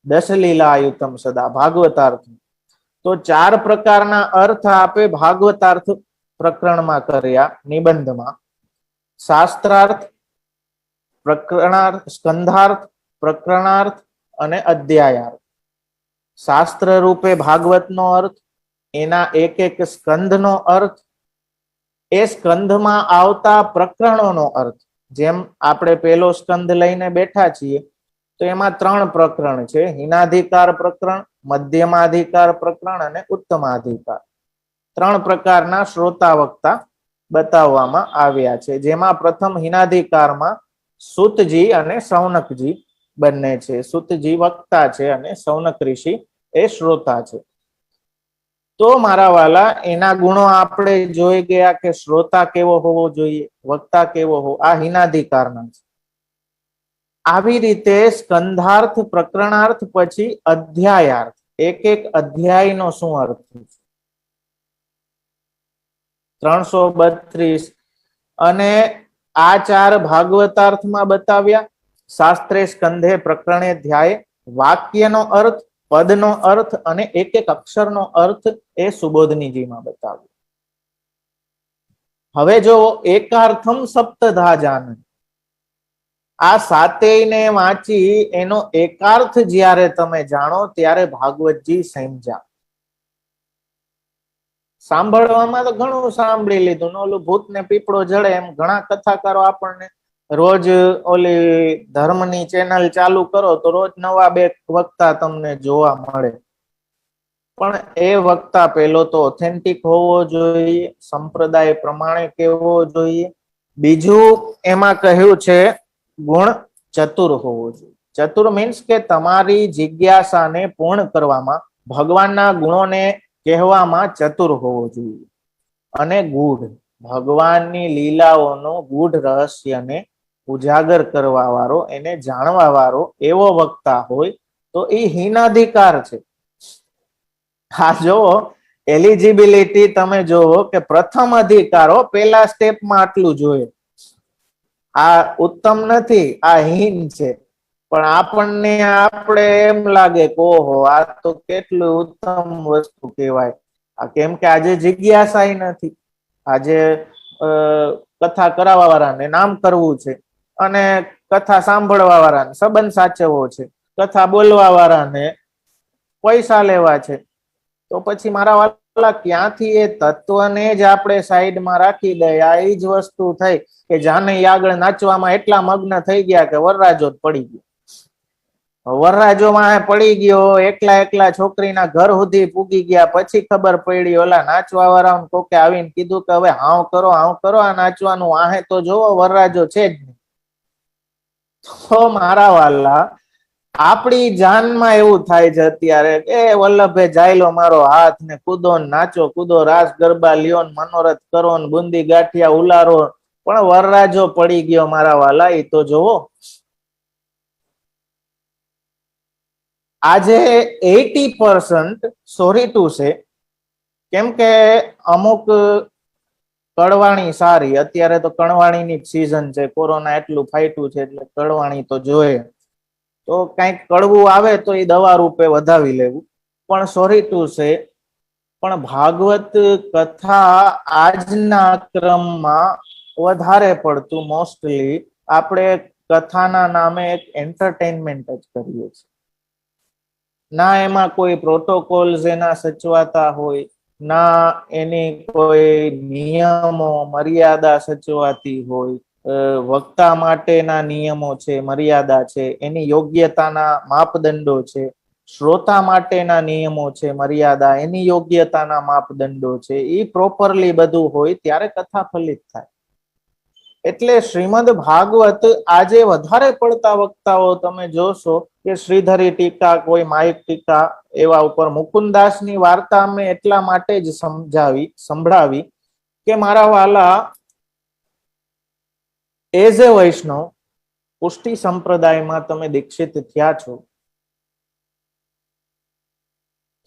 10 લીલાયુતમ સદા. ભાગવતાર્થ તો 4 પ્રકારના અર્થ આપે ભાગવતાર્થ પ્રકરણમાં કર્યા નિબંધમાં. શાસ્ત્રાર્થ, પ્રકરણાર્થ, સ્કંધાર્થ, પ્રકરણાર્થ અને અધ્યાયાર્થ. શાસ્ત્ર રૂપે ભાગવતનો અર્થ, એના એક સ્કંધનો અર્થ, એ સ્કંધમાં આવતા પ્રકરણોનો અર્થ. જેમ આપણે પેલો સ્કંધ લઈને બેઠા છીએ તો એમાં 3 પ્રકરણ છે. હિનાધિકાર પ્રકરણ, મધ્યમાધિકાર પ્રકરણ અને ઉત્તમાધિકાર. 3 પ્રકારના શ્રોતા વક્તા બતાવવામાં આવ્યા છે. જેમાં પ્રથમ હિનાધિકારમાં સુતજી અને સૌનકજી બંને છે. સુતજી વક્તા છે અને સૌનક ઋષિ એ શ્રોતા છે. તો મારા વાલા એના ગુણો આપણે જોઈ ગયા કે શ્રોતા કેવો હોવો જોઈએ, વક્તા કેવો હોવો. આ હિનાધિકારના છે. આવી રીતે સ્કંધાર્થ, પ્રકરણાર્થ પછી અધ્યાયાર્થ. એક અધ્યાયનો શું અર્થ છે? 332 અને આ 4 ભાગવતાર્થમાં બતાવ્યા. શાસ્ત્રે, સ્કંધે, પ્રકરણે, ધ્યાય. વાક્યનો અર્થ, પદનો અર્થ અને એક અક્ષરનો અર્થ એ સુબોધનીજીમાં બતાવ્યો. હવે જો એકાર્થમ સપ્તધા જાન, આ 7ને વાંચી એનો એકાર્થ જ્યારે તમે જાણો ત્યારે ભાગવતજી સમજ્યા. સાંભળવામાં તો ઘણું સાંભળી લીધું, ઓલું ભૂત ને પીપળો જડે એમ ઘણા કથાકારો આપણને રોજ ઓલી ધર્મની ચેનલ ચાલુ કરો તો રોજ નવા 2 વક્તા તમને જોવા મળે. પણ એ વક્તા પેલો તો ઓથેન્ટિક હોવો જોઈએ, સંપ્રદાય પ્રમાણે કેવો જોઈએ. બીજું એમાં કહ્યું છે ગુણ ચતુર હોવો જોઈએ. ચતુર મીન્સ કે તમારી જિજ્ઞાસાને પૂર્ણ કરવામાં, ભગવાનના ગુણોને કહેવામાં ચતુર હોવો જોઈએ. અને ગૂઢ, ભગવાનની લીલાઓનો ગૂઢ રહસ્યને ઉજાગર કરવા વાળો, એને જાણવા વાળો એવો વક્તા હોય તો એ હિનાધિકાર છે. હા જોવો, એલિજિબિલિટી તમે જોવો કે પ્રથમ અધિકારો પેલા સ્ટેપમાં આટલું જોઈએ. આ ઉત્તમ નથી, આ હીન છે. પણ આપણને આપણે એમ લાગે કે ઓહો આ તો કેટલું ઉત્તમ વસ્તુ કહેવાય. કેમ કે આજે જિજ્ઞાસા નથી. આજે કથા કરાવવા વાળાને નામ કરવું છે અને કથા સાંભળવા વાળાને સંબંધ સાચવવો છે, કથા બોલવા વાળાને પૈસા લેવા છે. તો પછી મારા વાલા ક્યાંથી એ તત્વને જ આપણે સાઈડમાં રાખી દઈએ. આ એ જ વસ્તુ થઈ કે જાને આગળ નાચવામાં એટલા મગ્ન થઈ ગયા કે વરરાજો જ પડી ગયો. વરરાજો માં પડી ગયો, એકલા એકલા છોકરીના ઘર સુધી પૂગી ગયા, પછી ખબર પડી ઓલા નાચવા વાળા કોકે આવીને કીધું કે હવે હાવ કરો આ નાચવાનું, વાહે તો જોવો વરરાજો છે જ નહીં. તો મારા વાલા આપણી જાનમાં એવું થાય છે અત્યારે કે વલ્લભે જાયલો મારો હાથ ને કૂદો ને નાચો કૂદો, રાસ ગરબા લ્યો ને મનોરથ કરો ને બુંદી ગાંઠિયા ઉલારો, પણ વરરાજો પડી ગયો મારા વાલા એ તો જોવો. આજે 80% સોરી ટુ સે, કેમ કે અમુક કડવાણી સારી, અત્યારે તો કડવાણીની સિઝન છે, કોરોના એટલું ફાઈટું છે એટલે કડવાણી તો જોઈએ, તો કઈક કડવું આવે તો એ દવા રૂપે વધાવી લેવું. પણ સોરી ટુ સે, પણ ભાગવત કથા આજના ક્રમમાં વધારે પડતું મોસ્ટલી આપણે કથાના નામે એક એન્ટરટેનમેન્ટ જ કરીએ છીએ. ના એમાં કોઈ પ્રોટોકોલ્સ એના સચવાતા હોય, ના એની કોઈ નિયમો મર્યાદા સચવાતી હોય. વક્તા માટેના નિયમો છે, મર્યાદા છે, એની યોગ્યતાના માપદંડો છે, શ્રોતા માટેના નિયમો છે, મર્યાદા, એની યોગ્યતાના માપદંડો છે, એ પ્રોપરલી બધું હોય ત્યારે કથા ફલિત થાય. એટલે શ્રીમદ ભાગવત આજે વધારે પડતા વક્તાઓ તમે જોશો કે શ્રીધરી ટીકા, કોઈ માયિક ટીકા, એવા ઉપર મુકુંદાસની વાર્તા અમે એટલા માટે જ સંભળાવી કે મારા વાલા એઝ એ વૈષ્ણવ પુષ્ટિ સંપ્રદાયમાં તમે દીક્ષિત થયા છો,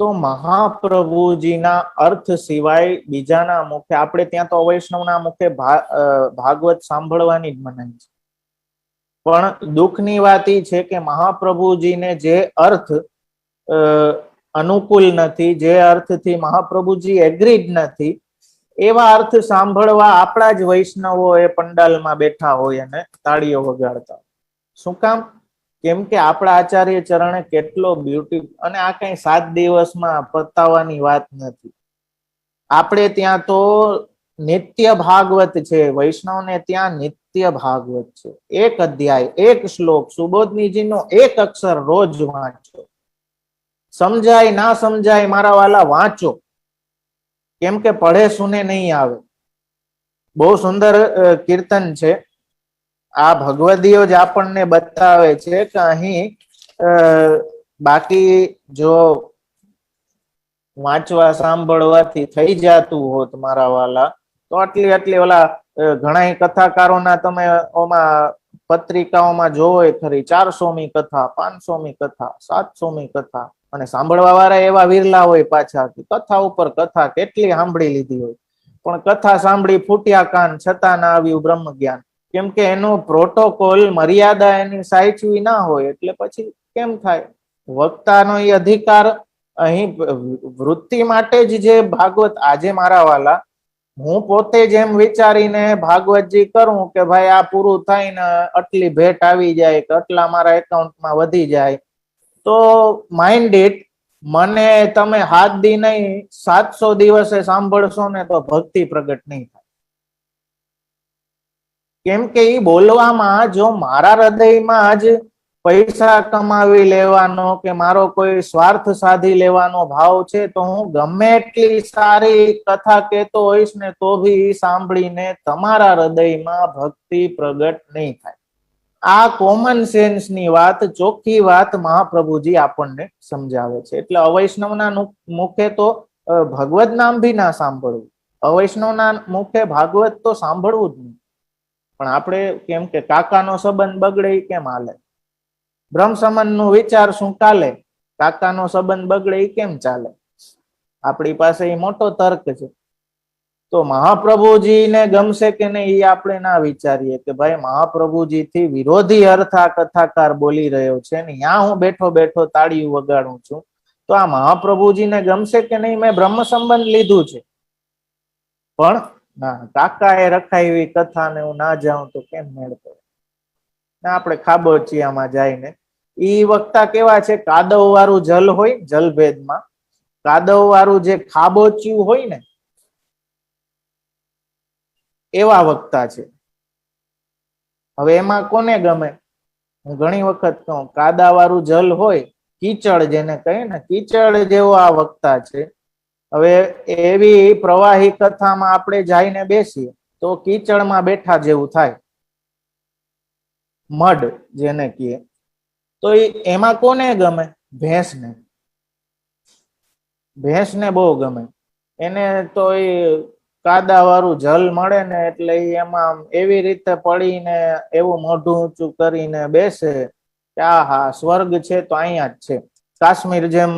તો મહાપ્રભુજીના અર્થ સિવાય બીજાના મુખે, આપણે ત્યાં તો અવૈષ્ણવના મુખે ભાગવત સાંભળવાની જ મનાય છે, પણ દુઃખની વાત એ છે કે મહાપ્રભુજીને જે અર્થ અનુકૂળ નથી, જે અર્થથી મહાપ્રભુજી એગ્રીડ નથી, એવા અર્થ સાંભળવા આપણા જ વૈષ્ણવો એ પંડાલમાં બેઠા હોય અને તાળીઓ વગાડતા. શું કામ? કેમ કે આપણા આચાર્ય ચરણે કેટલો બ્યુટી, અને આ કઈ 7 દિવસમાં પતાવવાની વાત નથી. આપણે ત્યાં તો નિત્ય ભાગવત છે, વૈષ્ણવને ત્યાં નિત્ય ભાગવત છે. એક અધ્યાય, એક શ્લોક, સુબોધનીજીનો એક અક્ષર રોજ વાંચો. સમજાય ના સમજાય મારા વાલા વાંચો, કેમ કે પઢે સુને નહીં આવે. બહુ સુંદર કીર્તન છે. આ ભગવદીઓ જ આપણને બતાવે છે કે અહીં બાકી જો વાંચવા સાંભળવાથી થઈ જતું હોત મારા વાલા, તો આટલી ઓલા ઘણા કથાકારોના તમે ઓમાં પત્રિકાઓમાં જોવો ખરી, 400મી કથા, 500મી કથા, 700મી કથા, અને સાંભળવા વાળા એવા વિરલા હોય પાછા, કથા ઉપર કથા કેટલી સાંભળી લીધી હોય, પણ કથા સાંભળી ફૂટ્યા કાન, છતાં ના આવ્યું બ્રહ્મ જ્ઞાન. કેમ કે એનું પ્રોટોકોલ મર્યાદા એની સાચવી ના હોય, એટલે પછી કેમ થાય? વક્તાનો એ અધિકાર અહીં વૃત્તિ માટે જ જે ભાગવત આજે મારા વાલા, હું પોતે જ એમ વિચારીને ભાગવતજી કરું કે ભાઈ આ પૂરું થાય ને આટલી ભેટ આવી જાય કે આટલા મારા એકાઉન્ટમાં વધી જાય, તો માઇન્ડ ઇટ, મને તમે હાથ દી નહીં 700 દિવસે સાંભળશો ને તો ભક્તિ પ્રગટ નહીં થાય. કેમ કે એ બોલવામાં જો મારા હૃદયમાં જ પૈસા કમાવી લેવાનો કે મારો કોઈ સ્વાર્થ સાધી લેવાનો ભાવ છે, તો હું ગમે એટલી સારી કથા કહેતો હોઈશ ને તો ભી સાંભળીને તમારા હૃદયમાં ભક્તિ પ્રગટ નહીં થાય. આ કોમન સેન્સ ની વાત, ચોખ્ખી વાત મહાપ્રભુજી આપણને સમજાવે છે. એટલે અવૈષ્ણવના મુખે તો ભગવત નામ ભી ના સાંભળવું, અવૈષ્ણવના મુખે ભાગવત તો સાંભળવું જ નહીં. પણ આપણે કેમ કે કાકાનો સંબંધ બગડે કેમ હાલે? બ્રહ્મ સંબંધ નું વિચાર શું કાલે? કાકાનો સંબંધ બગડે કેમ ચાલે? આપણી પાસે એ મોટો તર્ક છે. તો મહાપ્રભુજીને ગમશે કે નહીં એ આપણે ના વિચારીએ કે ભાઈ મહાપ્રભુજી થી વિરોધી અર્થ આ કથાકાર બોલી રહ્યો છે ને ત્યાં હું બેઠો બેઠો તાળીઓ વગાડું છું, તો આ મહાપ્રભુજીને ગમશે કે નહીં? મેં બ્રહ્મ સંબંધ લીધું છે, પણ ના, કાકા એ રખાવી કથા ને હું ના જાઉં તો કેમ મેળ પડે? ના, આપણે ખાબોચિયામાં જઈને ઈ વક્તા કેવા છે, કાદવ વાળું જલ હોય, જલભેદમાં કાદવ વાળું જે ખાબોચ્યું હોય ને એવા વક્તા છે. હવે એમાં કોને ગમે? હું ઘણી વખત કહું, કાદાવાળું જલ હોય, કીચડ જેને કહે ને, કીચડ જેવો આ વક્તા છે. હવે એવી પ્રવાહી કથામાં આપણે જઈને બેસીએ તો કીચડમાં બેઠા જેવું થાય, મડ જેને કહીએ. તો એમાં કોને ગમે? ભેંસને. ભેંસને બહુ ગમે. એને તો એ કાદાવાળું જલ મળે ને એટલે એમાં એવી રીતે પડીને એવું મોઢું ઊંચું કરીને બેસે કે આ હા સ્વર્ગ છે તો અહીંયા જ છે. કાશ્મીર જેમ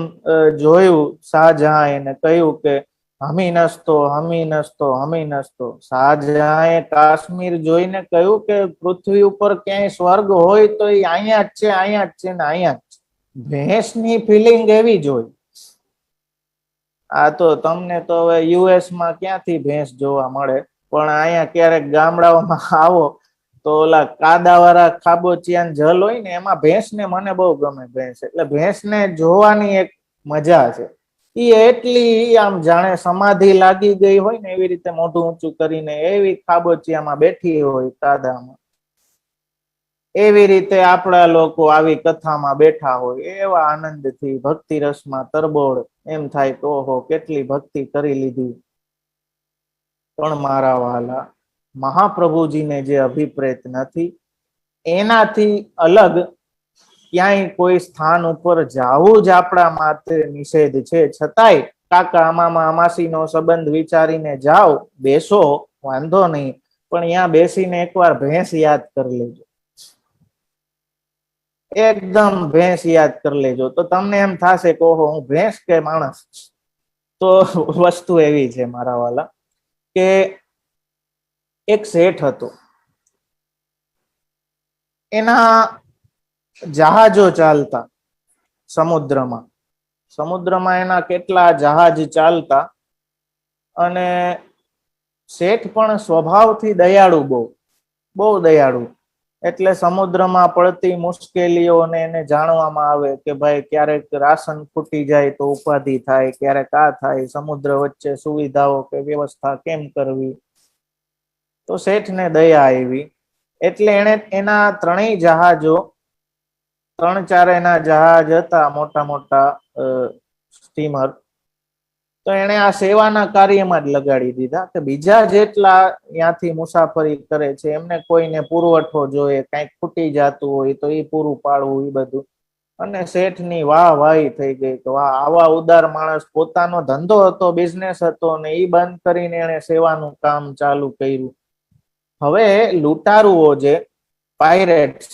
જોયું, શાહજહાં એને કહ્યું કે હમી નસતો, હમી નસતો, હમી નસતો. શાહજહાંએ કાશ્મીર જોઈને કહ્યું કે પૃથ્વી ઉપર ક્યાંય સ્વર્ગ હોય તો એ અહીંયા જ છે, અહીંયા જ છે ને અહીંયા જ છે. ભેંસની ફિલિંગ એવી જ હોય. આ તો તમને તો હવે યુએસ માં ક્યાંથી ભેંસ જોવા મળે, પણ અહીંયા ક્યારેક ગામડાઓમાં આવો તો ઓલા કાદાવાળા ખાબોચિયા જલ હોય ને એમાં ભેંસને મને બહુ ગમે. ભેંસ એટલે ભેંસને જોવાની એક મજા છે. એ એટલી આમ જાણે સમાધિ લાગી ગઈ હોય ને એવી રીતે મોઢું ઊંચું કરીને એવી ખાબોચિયામાં બેઠી હોય કાદામાં. એવી રીતે આપણા લોકો આવી કથામાં બેઠા હોય એવા આનંદથી ભક્તિ રસમાં તરબોળ. એમ થાય કે ઓહો કેટલી ભક્તિ કરી લીધી. પણ મારા વાલા, મહાપ્રભુજીને જે અભિપ્રેત નથી એનાથી અલગ ક્યાંય કોઈ સ્થાન ઉપર જવું જ આપણા માટે નિષેધ છે. છતાંય કાકા અમામા અમાસીનો સંબંધ વિચારીને જાઓ, બેસો, વાંધો નહીં, પણ ત્યાં બેસીને એકવાર ભેંસ યાદ કરી લેજો. એકદમ ભેંસ યાદ કરી લેજો તો તમને એમ થશે કે ઓહો હું ભેંસ કે માણસ. તો વસ્તુ એવી છે મારા વાલા કે એક શેઠ હતો, એના જહાજો ચાલતા સમુદ્રમાં. સમુદ્રમાં એના કેટલા જહાજ ચાલતા અને શેઠ પણ સ્વભાવથી દયાળુ, બહુ દયાળુ. એટલે સમુદ્રમાં પડતી મુશ્કેલીઓને એને જાણવામાં આવે કે ભાઈ ક્યારેક રાશન ખૂટી જાય તો ઉપાધિ થાય, ક્યારેક આ થાય, સમુદ્ર વચ્ચે સુવિધાઓ કે વ્યવસ્થા કેમ કરવી. તો શેઠને દયા આવી એટલે એને એના ત્રણેય જહાજો, 3-4 એના જહાજ હતા, મોટા મોટા સ્ટીમર. તો એને આ સેવાના કાર્યમાં જ લગાડી દીધા કે બીજા જેટલા ત્યાંથી મુસાફરી કરે છે એમને કોઈને પુરવઠો જોઈએ, કઈક ખૂટી જતું હોય તો એ પૂરું પાડવું, એ બધું. અને શેઠની વાહ વાહી થઈ ગઈ કે વાહ, આવા ઉદાર માણસ. પોતાનો ધંધો હતો, બિઝનેસ હતો ને એ બંધ કરીને એને સેવાનું કામ ચાલુ કર્યું. હવે લૂંટારુઓ જે પાયરેટ્સ,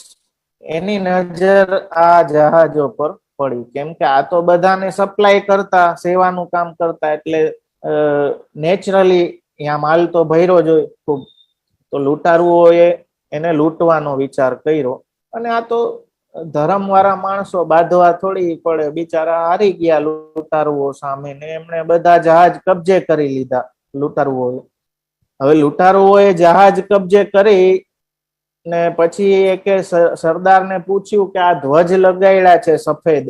એની નજર આ જહાજો પર પડી. કેમ કે આ તો બધાને સપ્લાય કરતા, સેવાનું કામ કરતા, એટલે નેચરલી અહીંયા માલ તો ભર્યો જ હોય ખૂબ. તો લૂંટારુઓએ એને લૂંટવાનો વિચાર કર્યો. અને આ તો ધર્મવાળા માણસો, બાંધવા થોડી પડે, બિચારા હારી ગયા લૂંટારુઓ સામે ને એમણે બધા જહાજ કબજે કરી લીધા લૂંટારુઓએ. હવે લૂંટારુઓએ જહાજ કબજે કરી ને પછી એક સરદારને પૂછ્યું કે આ ધ્વજ લગાડ્યા છે સફેદ,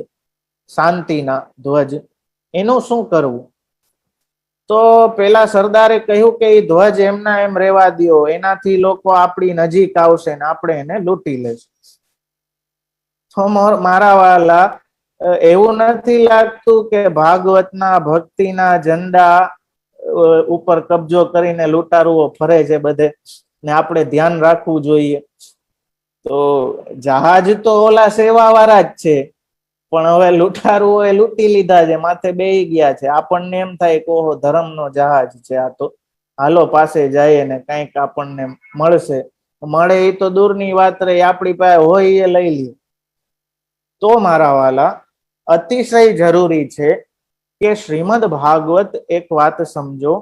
શાંતિના ધ્વજ, એનું શું કરવું? તો પેલા સરદારે કહ્યું કે એ ધ્વજ એમના એમ રેવા દ્યો, એનાથી લોકો આપણી નજીક આવશે ને આપણે એને લૂંટી લેશું. તો મારા વાલા, એવું નથી લાગતું કે ભાગવતના ભક્તિના ઝંડા ઉપર કબજો કરીને લૂંટારુઓ ફરે છે બધે ને આપણે ધ્યાન રાખવું જોઈએ? તો જહાજ તો ઓલા સેવા વાળા જ છે, પણ હવે લૂંટારુઓ એ લૂંટી લીધા છે, માથે બેહી ગયા છે. આપણને એમ થાય કે ઓહો ધર્મનો જહાજ છે આ તો, હાલો પાસે જાય ને કઈક આપણને મળશે. મળે એ તો દૂરની વાત રહી, આપણી પાસે હોય એ લઈ લે. તો મારા વાલા, અતિશય જરૂરી છે કે શ્રીમદ ભાગવત એક વાત સમજો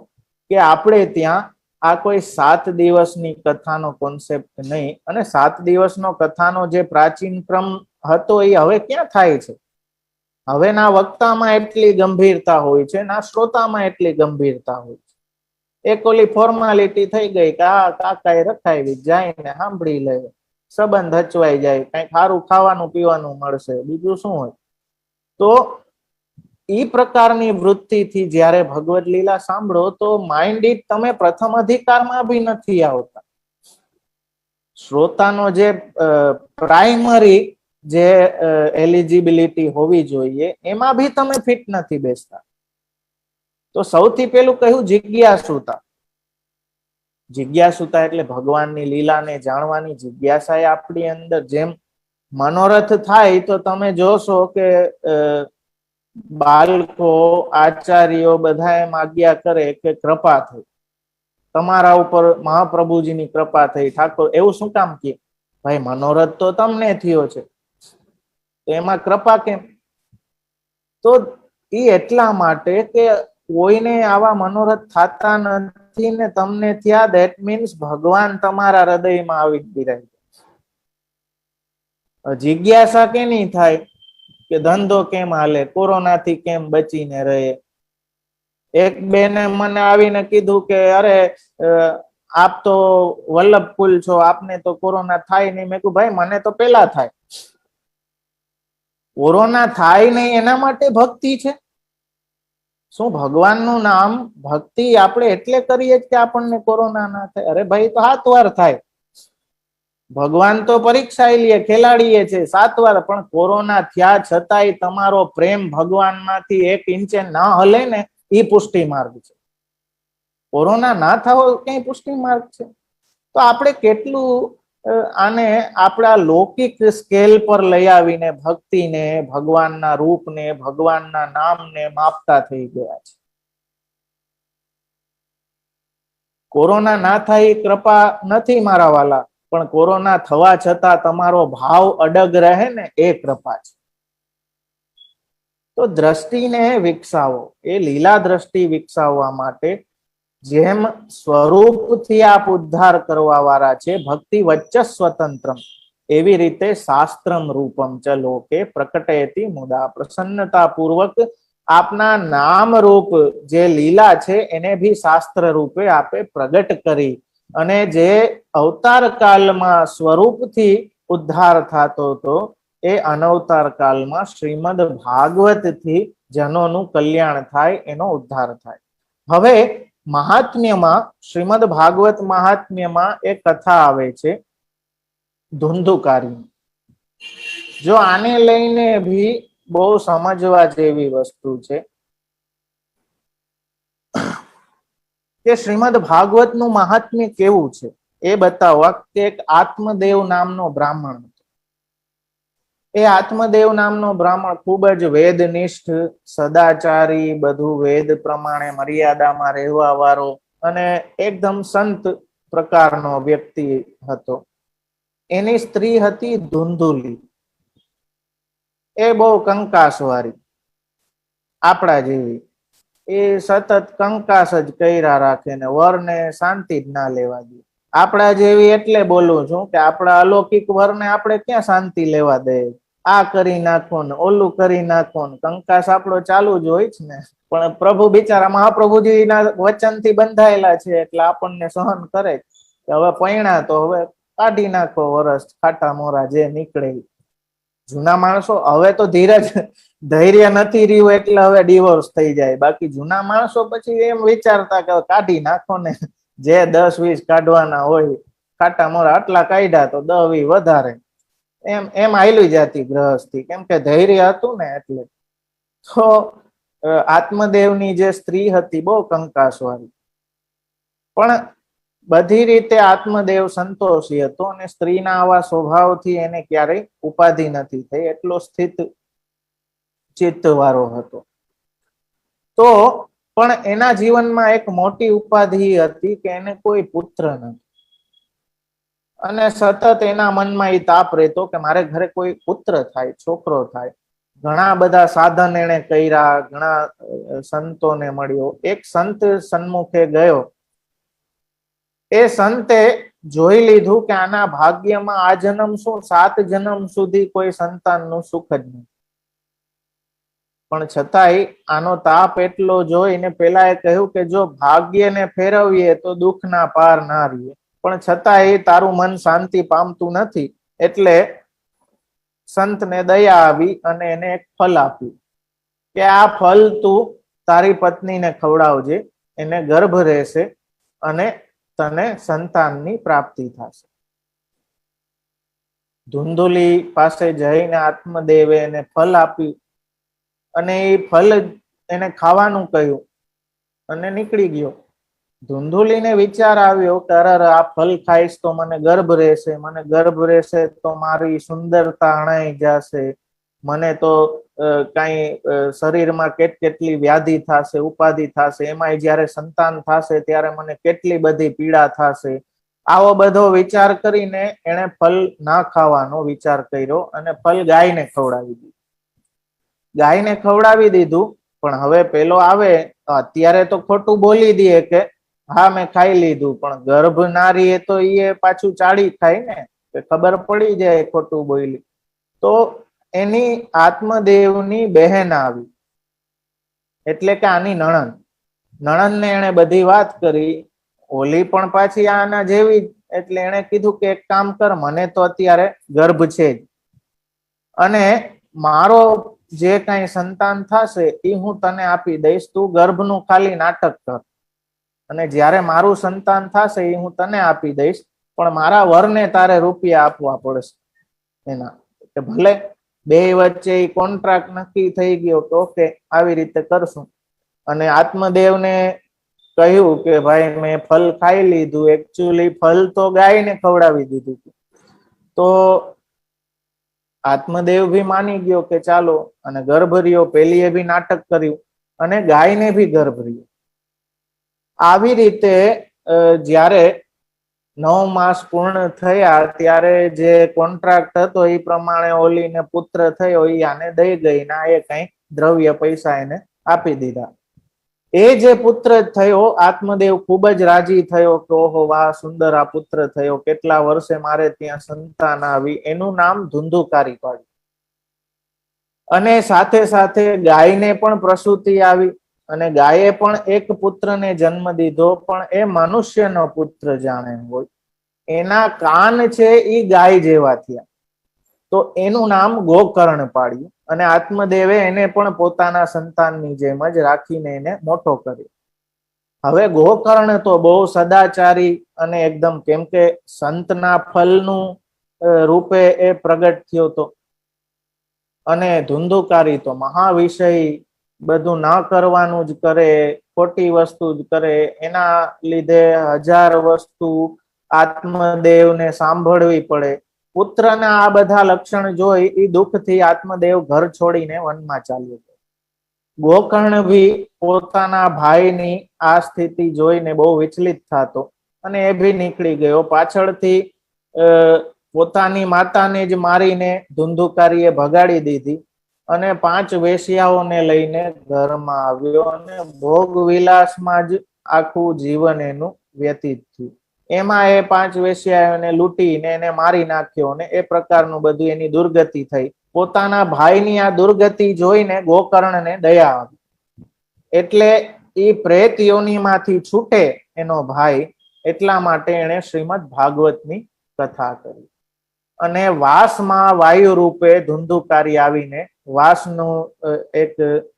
કે આપણે ત્યાં આ કોઈ 7 દિવસની કથાનો કોન્સેપ્ટ નહીં. અને 7 દિવસનો કથાનો જે પ્રાચીન ક્રમ હતો એ હવે ક્યાં થાય છે? હવે ના વક્તામાં એટલી ગંભીરતા હોય છે, ના શ્રોતામાં એટલી ગંભીરતા હોય છે. એક ઓલી ફોર્માલિટી થઈ ગઈ કે આ કાકાએ રખાવી, જાય ને સાંભળી લે, સંબંધ હચવાઈ જાય, કઈક સારું ખાવાનું પીવાનું મળશે, બીજું શું હોય. તો ઈ પ્રકારની વૃત્તિથી જ્યારે ભગવદ લીલા સાંભળો તો માઇન્ડ ઇટ, તમે પ્રથમ અધિકારમાં બી નથી આવતા. શ્રોતાનો જે પ્રાઇમરી જે એલિજિબિલિટી હોવી જોઈએ એમાં બી તમે ફિટ નથી બેસતા. તો સૌથી પેલું કહ્યું જિજ્ઞાસુતા. જિજ્ઞાસુતા એટલે ભગવાનની લીલાને જાણવાની જિજ્ઞાસા એ આપણી અંદર જેમ મનોરથ થાય તો તમે જોશો કે બાળકો આચાર્યો બધા એમ આજ્ઞા કરે કે કૃપા થઈ, તમારા ઉપર મહાપ્રભુજીની કૃપા થઈ ઠાકોર. એવું શું કામ કે ભાઈ મનોરથ તો તમને થયો છે, તો એમાં કૃપા કેમ? તો એ એટલા માટે કે કોઈને આવા મનોરથ થતા નથી ને તમને થયા, ધેટ મીન્સ ભગવાન તમારા હૃદયમાં આવી બિરાય. જિજ્ઞાસા કેની થાય કે ધંધો કેમ હાલે, કોરોનાથી કેમ બચીને રહે. એક બેને મને આવીને કીધું કે અરે આપ તો વલ્લભ કુલ છો, આપને તો કોરોના થાય નહીં. મેં કીધું ભાઈ મને તો પેલા થાય. કોરોના થાય નહીં એના માટે ભક્તિ છે? શું ભગવાનનું નામ ભક્તિ આપણે એટલે કરીએ કે આપણને કોરોના ના થાય? અરે ભાઈ તો 7 વાર થાય. ભગવાન તો પરીક્ષા લે, ખેલાડીએ છે 7 વાર, પણ કોરોના થયા છતાંય તમારો પ્રેમ ભગવાનમાંથી 1 ઇંચે ના હલે ને, એ પુષ્ટિ માર્ગ છે. કોરોના ના થવો કઈ પુષ્ટિ માર્ગ છે? તો આપણે કેટલું આને આપણા લૌકિક સ્કેલ પર લઈ આવીને ભક્તિને, ભગવાનના રૂપને, ભગવાનના નામને માપતા થઈ ગયા છે. કોરોના ના થાય એ કૃપા નથી મારા વાલા, પણ કોરોના થવા છતાં તમારો ભાવ અડગ રહે ને, એ કૃપા છે. તો દ્રષ્ટિને વિકસાવો, એ લીલા દ્રષ્ટિ વિકસાવવા માટે જેમ સ્વરૂપથી આપ ઉદ્ધાર કરવા વાળા છે, ભક્તિ વચ્ચે સ્વતંત્રમ, એવી રીતે શાસ્ત્રમ રૂપમ ચ લોકે પ્રકટયતિ મુદા. પ્રસન્નતા પૂર્વક આપના નામ રૂપ જે લીલા છે એને ભી શાસ્ત્ર રૂપે આપે પ્રગટ કરી, અને જે અવતાર કાલમાં સ્વરૂપથી ઉદ્ધાર થતો હતો એ અનવતાર કાલમાં શ્રીમદ ભાગવત થી જનોનું કલ્યાણ થાય, એનો ઉદ્ધાર થાય. હવે મહાત્મ્યમાં, શ્રીમદ ભાગવત મહાત્મ્યમાં એક કથા આવે છે ધુંધુકારી. જો આને લઈને ભી બહુ સમજવા જેવી વસ્તુ છે કે શ્રીમદ ભાગવત નું મહાત્મ્ય કેવું છે એ બતાવવા. કે એક આત્મદેવ નામનો બ્રાહ્મણ હતો. એ આત્મદેવ નામનો બ્રાહ્મણ ખૂબ જ વેદનિષ્ઠ, સદાચારી, બધું વેદ પ્રમાણે મર્યાદામાં રહેવા વાળો અને એકદમ સંત પ્રકારનો વ્યક્તિ હતો. એની સ્ત્રી હતી ધુંધુલી. એ બહુ કંકાસવાળી, આપણા જેવી. એ સતત કંકાસ જ કર્યા રાખે ને વરને શાંતિ જ ના લેવા દે. આપણા જેવી એટલે બોલું છું કે આપણા અલૌકિક વરને આપણે ક્યાં શાંતિ લેવા દઈએ? આ કરી નાખો ને ઓલું કરી નાખો ને, કંકાસ આપણો ચાલુ જ હોય છે ને. પણ પ્રભુ બિચારા મહાપ્રભુજીના વચનથી બંધાયેલા છે એટલે આપણને સહન કરે કે હવે પૈણા તો હવે કાઢી નાખો વરસ, ખાટા મોરા જે નીકળે. જૂના માણસો હવે તો ધૈર્ય નથી રહ્યું એટલે હવે ડિવોર્સ થઈ જાય. બાકી જૂના માણસો પછી એમ વિચારતા કે કાઢી નાખો ને, જે 10-20 કાઢવાના હોય, ખાટા મોરા આટલા કાઢ્યા તો 10-20 વધારે, એમ આયલી જતી ગ્રહસ્થી, કેમ કે ધૈર્ય હતું ને એટલે. તો આત્મદેવની જે સ્ત્રી હતી બહુ કંકાસવાળી, પણ બધી રીતે આત્મદેવ સંતોષી હતો અને સ્ત્રીના આવા સ્વભાવથી એને ક્યારેય ઉપાધિ નથી થઈ, એટલો સ્થિત ચિત્ત વાળો હતો. તો પણ એના જીવનમાં એક મોટી ઉપાધિ હતી કે એને કોઈ પુત્ર નથી, અને સતત એના મનમાં એ તાપ રહેતો કે મારે ઘરે કોઈ પુત્ર થાય, છોકરો થાય. ઘણા બધા સાધન એને કર્યા, ઘણા સંતોને મળ્યો. એક સંત સન્મુખે ગયો. એ સંતે જોઈ લીધું કે આના ભાગ્યમાં આ જન્મ શું 7 જન્મ સુધી કોઈ સંતાનનું સુખ જ નહીં. પણ છતાંય આનો તાપ એટલો જોઈને પેલા એ કહ્યું કે જો ભાગ્યને ફેરવીએ તો દુઃખના પાર ના રહીએ, પણ છતાંય તારું મન શાંતિ પામતું નથી. એટલે સંતને દયા આવી અને એને એક ફલ આપ્યું કે આ ફલ તું તારી પત્નીને ખવડાવજે, એને ગર્ભ રહેશે અને તને સંતાનની પ્રાપ્તિ થશે. ધુંધુલી પાસે જઈને આત્મદેવે એને ફળ આપ્યું અને એ ફળ એને ખાવાનું કહ્યું અને નીકળી ગયો. ધુંધુલીને વિચાર આવ્યો કે અરે આ ફળ ખાઈશ તો મને ગર્ભ રહેશે, મને ગર્ભ રહેશે તો મારી સુંદરતા અણાઈ જશે, મને તો કઈ શરીરમાં કેટલી વ્યાધિ થશે, ઉપાધિ થશે, એમાં જયારે સંતાન થશે ત્યારે મને કેટલી બધી પીડા થશે. આવો બધો વિચાર કરીને એને ફળ ના ખાવાનો વિચાર કર્યો અને ફળ ગાયને ખવડાવી દીધું. ગાયને ખવડાવી દીધું, પણ હવે પેલો આવે અત્યારે તો ખોટું બોલી દે કે હા મેં ખાઈ લીધું, પણ ગર્ભ નારી એ તો એ પાછું ચાળી ખાય ને, ખબર પડી જાય ખોટું બોલી. તો એની આત્મદેવની બહેન આવી, એટલે કે આની નણંદ ને એને બધી વાત કરી. ઓલી પણ પાછી આના જેવી, એટલે એને કીધું કે એક કામ કર, મને તો અત્યારે ગર્ભ છે જ અને મારો જે કઈ સંતાન થશે એ હું તને આપી દઈશ, તું ગર્ભનું ખાલી નાટક કર અને જ્યારે મારું સંતાન થશે એ હું તને આપી દઈશ, પણ મારા વરને તારે રૂપિયા આપવા પડશે એના. કે ભલે, બે વચ્ચે કોન્ટ્રાક્ટ નક્કી થઈ ગયો તો ઓકે આવી રીતે કરશું. અને આત્મદેવને કહ્યું કે ભાઈ મેં ફળ ખાઈ લીધું, એકચ્યુઅલી ફળ તો ગાયને ખવડાવી દીધું. તો આત્મદેવ ભી માની ગયો કે ચાલો, અને ગર્ભ રહ્યો. પેલીએ ભી નાટક કર્યું અને ગાયને ભી ગર્ભ રહ્યો. આવી રીતે જ્યારે 9 માસ પૂર્ણ થયા ત્યારે જે કોન્ટ્રાક્ટ હતો એ પ્રમાણે ઓલીને પુત્ર થયો, એ આને દઈ ગઈ ના, એ કઈ દ્રવ્ય પૈસા એને આપી દીધા. એ જે પુત્ર થયો, આત્મદેવ ખૂબ જ રાજી થયો કે ઓહો વાહ, સુંદર આ પુત્ર થયો, કેટલા વર્ષે મારે ત્યાં સંતાન આવી. એનું નામ ધુંધુકારી પાડ્યું. અને સાથે સાથે ગાયને પણ પ્રસૂતિ આવી અને ગાયે પણ એક પુત્રને જન્મ દીધો, પણ એ મનુષ્યનો પુત્ર જાણે હોય. એના કાન છે એ ગાય જેવા થયા, તો એનું નામ ગોકર્ણ પાડ્યું. અને આત્મદેવે એને પણ પોતાના સંતાનની જેમ જ રાખીને એને મોટો કર્યો. હવે ગોકર્ણ તો બહુ સદાચારી અને એકદમ, કેમ કે સંતના ફલનું રૂપે એ પ્રગટ થયો હતો. અને ધુંધુકારી તો મહાવિષય, બધું ના કરવાનું જ કરે, ખોટી વસ્તુ જ કરે. એના લીધે 1000 વસ્તુ આત્મદેવને સાંભળવી પડે. પુત્રના આ બધા લક્ષણ જોઈ એ દુઃખથી આત્મદેવ ઘર છોડીને વનમાં ચાલ્યો ગયો. ગોકર્ણ ભી પોતાના ભાઈની આ સ્થિતિ જોઈને બહુ વિચલિત થતો અને એ ભી નીકળી ગયો. પાછળથી પોતાની માતાને જ મારીને ધુંધુકારીએ ભગાડી દીધી અને 5 વેશ્યાઓને લઈને ઘરમાં આવ્યો અને ભોગ વિલાસમાં જ આખું જીવન એનું વ્યતીત થયું. એમાં એ 5 વેશ્યાઓને લૂંટીને એને મારી નાખ્યો અને એ પ્રકારનું બધું એની દુર્ગતિ થઈ. પોતાના ભાઈની આ દુર્ગતિ જોઈને ગોકર્ણને દયા આવી, એટલે એ પ્રેત યોનિમાંથી છૂટે એનો ભાઈ, એટલા માટે એને શ્રીમદ ભાગવતની કથા કરી. અને વાસમાં વાયુ રૂપે ધુંધુકારી આવીને, વાસનું એક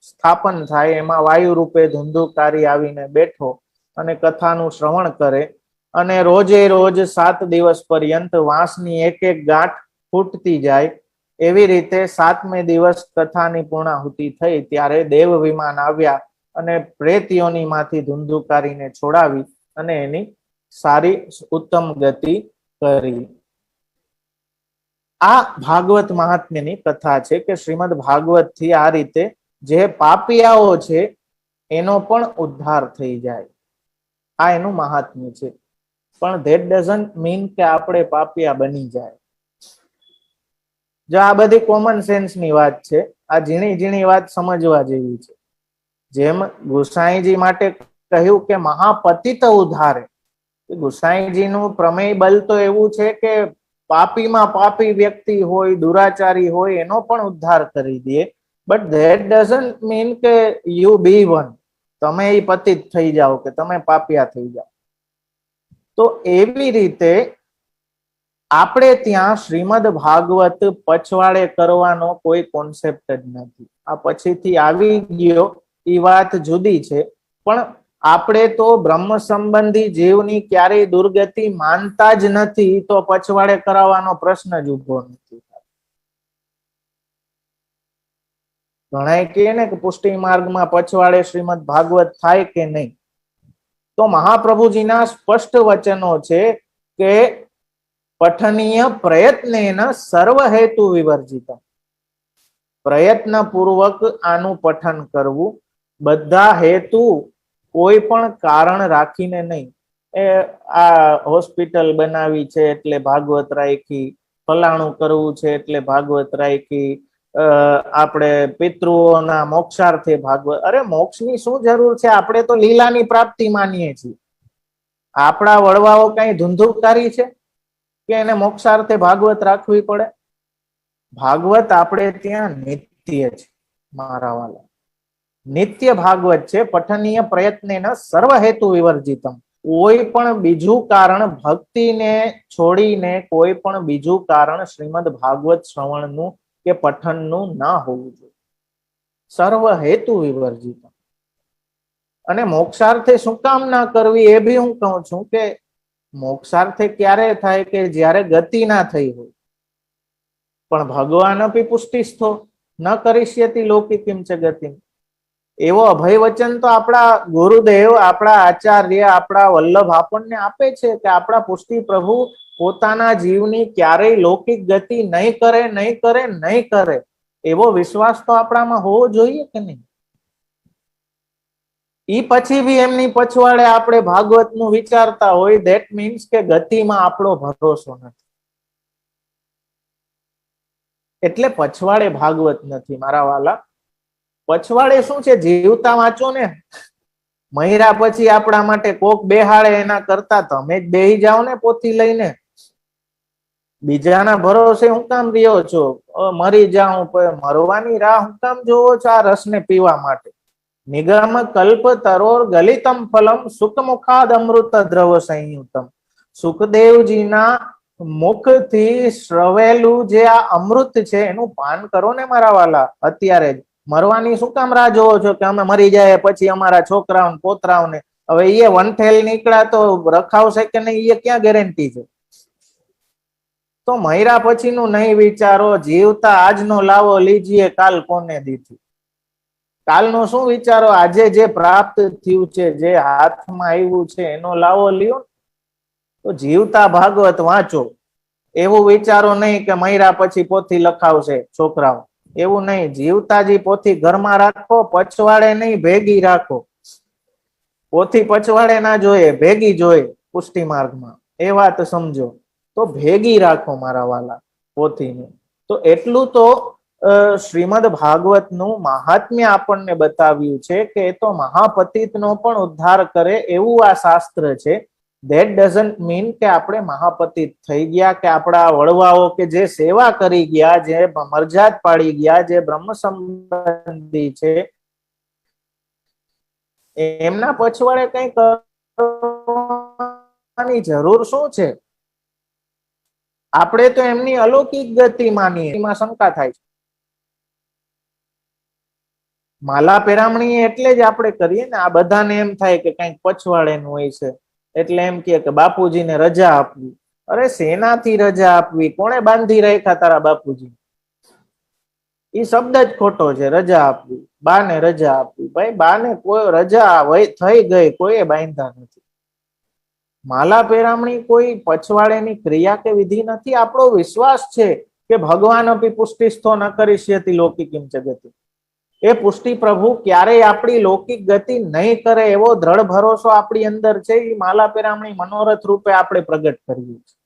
સ્થાપન થાય, એમાં વાયુ રૂપે ધુંધુકારી આવીને બેઠો અને કથાનું શ્રવણ કરે. અને રોજે રોજ 7 દિવસ પર્યંત વાંસની એક એક ગાંઠ ફૂટતી જાય. એવી રીતે 7મે દિવસ કથાની પૂર્ણાહુતિ થઈ ત્યારે દેવ વિમાન આવ્યા અને પ્રેત યોનિમાંથી ધુંધુકારીને છોડાવી અને એની સારી ઉત્તમ ગતિ કરી. આ ભાગવત મહાત્મ્યની કથા છે કે શ્રીમદ ભાગવત થી આ રીતે જે પાપિયાઓ છે એનો પણ ઉદ્ધાર થઈ જાય. આ એનું મહાત્મ્ય છે. પણ ધેટ ડઝન્ટ મીન કે આપણે પાપિયા બની જાય. જો આ બધી કોમન સેન્સ ની વાત છે, આ ઝીણી ઝીણી વાત સમજવા જેવી છે. જેમ ગુસાઈજી માટે કહ્યું કે મહાપતિત ઉદ્ધારે, ગુસાઈજી નું પ્રમેય બલ તો એવું છે કે પાપીમાં પાપી વ્યક્તિ હોય, દુરાચારી હોય, એનો પણ ઉદ્ધાર કરી દે. બટ ધેટ ડઝન્ટ મીન કે યુ બી વન, તમે એ પતિત થઈ જાઓ કે તમે પાપિયા થઈ જાઓ. તો એવી રીતે આપણે ત્યાં શ્રીમદ ભાગવત પછવાડે કરવાનો કોઈ કોન્સેપ્ટ જ નથી. આ પછીથી આવી ગયો એ વાત જુદી છે, પણ આપણે તો બ્રહ્મ સંબંધી જીવની ક્યારેય દુર્ગતિ માનતા જ નથી, તો પછવાડે કરાવવાનો પ્રશ્ન જ ઉભો નથી. ઘણા કહે ને કે પુષ્ટિ માર્ગમાં પછવાડે શ્રીમદ ભાગવત થાય કે નહીં, તો મહાપ્રભુજીના સ્પષ્ટ વચનો છે કે પઠનીય પ્રયત્નેન સર્વ હેતુ વિવર્જિત. પ્રયત્ન પૂર્વક આનું પઠન કરવું, બધા હેતુ કોઈ પણ કારણ રાખીને નહીં. આ હોસ્પિટલ બનાવી છે એટલે ભાગવત રાખી, ફલાણું કરવું છે એટલે ભાગવત રાખી, આપણે પિતૃઓના મોક્ષાર્થે ભાગવત. અરે મોક્ષની શું જરૂર છે? આપણે તો લીલાની પ્રાપ્તિ માનીએ છીએ. આપણા વડવાઓ કઈ ધુંધુકારી છે કે એને મોક્ષાર્થે ભાગવત રાખવી પડે? ભાગવત આપણે ત્યાં નિત્ય છે મારા વાલા, નિત્ય ભાગવત છે. પઠનીય પ્રયત્નેન સર્વ હેતુ વિવર્જિતમ. કોઈ પણ બીજું કારણ, ભક્તિને છોડીને કોઈ પણ બીજું કારણ શ્રીમદ ભાગવત શ્રવણનું કે પઠનનું ના હોવું જોઈએ. સર્વ હેતુ વિવર્જિત. અને મોક્ષાર્થે શું કામ ના કરવી એ બી હું કહું છું કે મોક્ષાર્થે ક્યારે થાય કે જ્યારે ગતિ ના થઈ હોય. પણ ભગવાન અપી પુષ્ટિસ્થો ન કરીષ્યતિ લૌકિકીમ ચ ગતિમ. એવો અભય વચન તો આપણા ગુરુદેવ, આપણા આચાર્ય, આપણા વલ્લભ આપણને આપે છે કે આપણા પુષ્ટિ પ્રભુ પોતાના જીવની ક્યારેય લૌકિક ગતિ નહીં કરે, નહીં કરે, નહીં કરે. એવો વિશ્વાસ તો આપણામાં હોવો જોઈએ કે નહીં? ઈ પછી બી એમની પછવાડે આપણે ભાગવત નું વિચારતા હોય, ધેટ મીન્સ કે ગતિમાં આપણો ભરોસો નથી. એટલે પછવાડે ભાગવત નથી મારા વાલા. પછવાડે શું છે? જીવતા વાંચો ને, મહિરા પછી આપણા માટે કોક બેહાડે એના કરતા તમે જ બેહી જાઓ ને પોથી લઈને. બીજાના ભરોસે હું કામ રહ્યો છો? મરી જાઉં, મરવાની રાહ હું કામ જોવો છો આ રસને પીવા માટે? નિગમ કલ્પ તરોર ગલિતમ ફલમ સુખ મુખાદ અમૃત દ્રવ સંયુતમ. સુખદેવજીના મુખથી શ્રવેલું જે આ અમૃત છે એનું પાન કરો ને મારા વાલા અત્યારે જ. મરવાની શું કામ રાહ જોવો છો કે અમે મરી જાય પછી અમારા છોકરાઓને પોતરાઓને? હવે એ વનઠેલ નીકળ્યા તો રખાવશે કે નહીં એ ક્યાં ગેરંટી છે? તો મહિરા પછીનું નહીં વિચારો, જીવતા આજનો લાવો લીજીએ કાલ કોને દીધી. કાલનો શું વિચારો? આજે જે પ્રાપ્ત થયું છે, જે હાથમાં આવ્યું છે એનો લાવો લ્યો. તો જીવતા ભાગવત વાંચો. એવું વિચારો નહીં કે મહિરા પછી પોથી લખાવશે છોકરાઓ. એવું નહીં. જીવતાજી પોથી ઘરમાં રાખો, પછવાડે નહીં ભેગી રાખો. પોથી પછવાડે ના જોઈએ, ભેગી જોઈએ પુષ્ટિ માર્ગમાં. એ વાત સમજો. તો ભેગી રાખો મારા વાલા પોથીને. તો એટલું તો શ્રીમદ ભાગવતનું મહાત્મ્ય આપણને બતાવ્યું છે કે એ તો મહાપતિતનો પણ ઉદ્ધાર કરે એવું આ શાસ્ત્ર છે. ધેટ ડઝન્ટ મીન કે આપણે મહાપતિત થઈ ગયા, કે આપણા વડવાઓ કે જે સેવા કરી ગયા, જે મરજાદ પાડી ગયા, જે બ્રહ્મ સંબંધી છે, એમના પછવાડે કઈ કરવાની જરૂર શું છે? આપણે તો એમની અલૌકિક ગતિ માનીએ, એમાં શંકા થાય છે. માલા પેરામણી એટલે જ આપણે કરીએ ને. આ બધાને એમ થાય કે કઈક પછવાડેનું હોય છે એટલે એમ કે બાપુજીને રજા આપવી. અરે સેનાથી રજા આપવી? કોણે બાંધી રાખ્યા તારા બાપુજી? એ શબ્દ જ ખોટો છે, રજા આપવી. બાને રજા આપવી. ભાઈ બાને કોઈ રજા થઈ ગઈ, કોઈ બાંધા નથી. માલા પેરામણી કોઈ પછવાડેની ક્રિયા કે વિધિ નથી. આપણો વિશ્વાસ છે કે ભગવાન અપી પુષ્ટિસ્થો ન કરીષ્યતિ લૌકિકીમ ચ ગતિ. એ પુષ્ટિ પ્રભુ ક્યારેય આપણી લૌકિક ગતિ નહીં કરે એવો દ્રઢ ભરોસો આપણી અંદર છે. એ માલા પેરામણી મનોરથ રૂપે આપણે પ્રગટ કરીએ છીએ.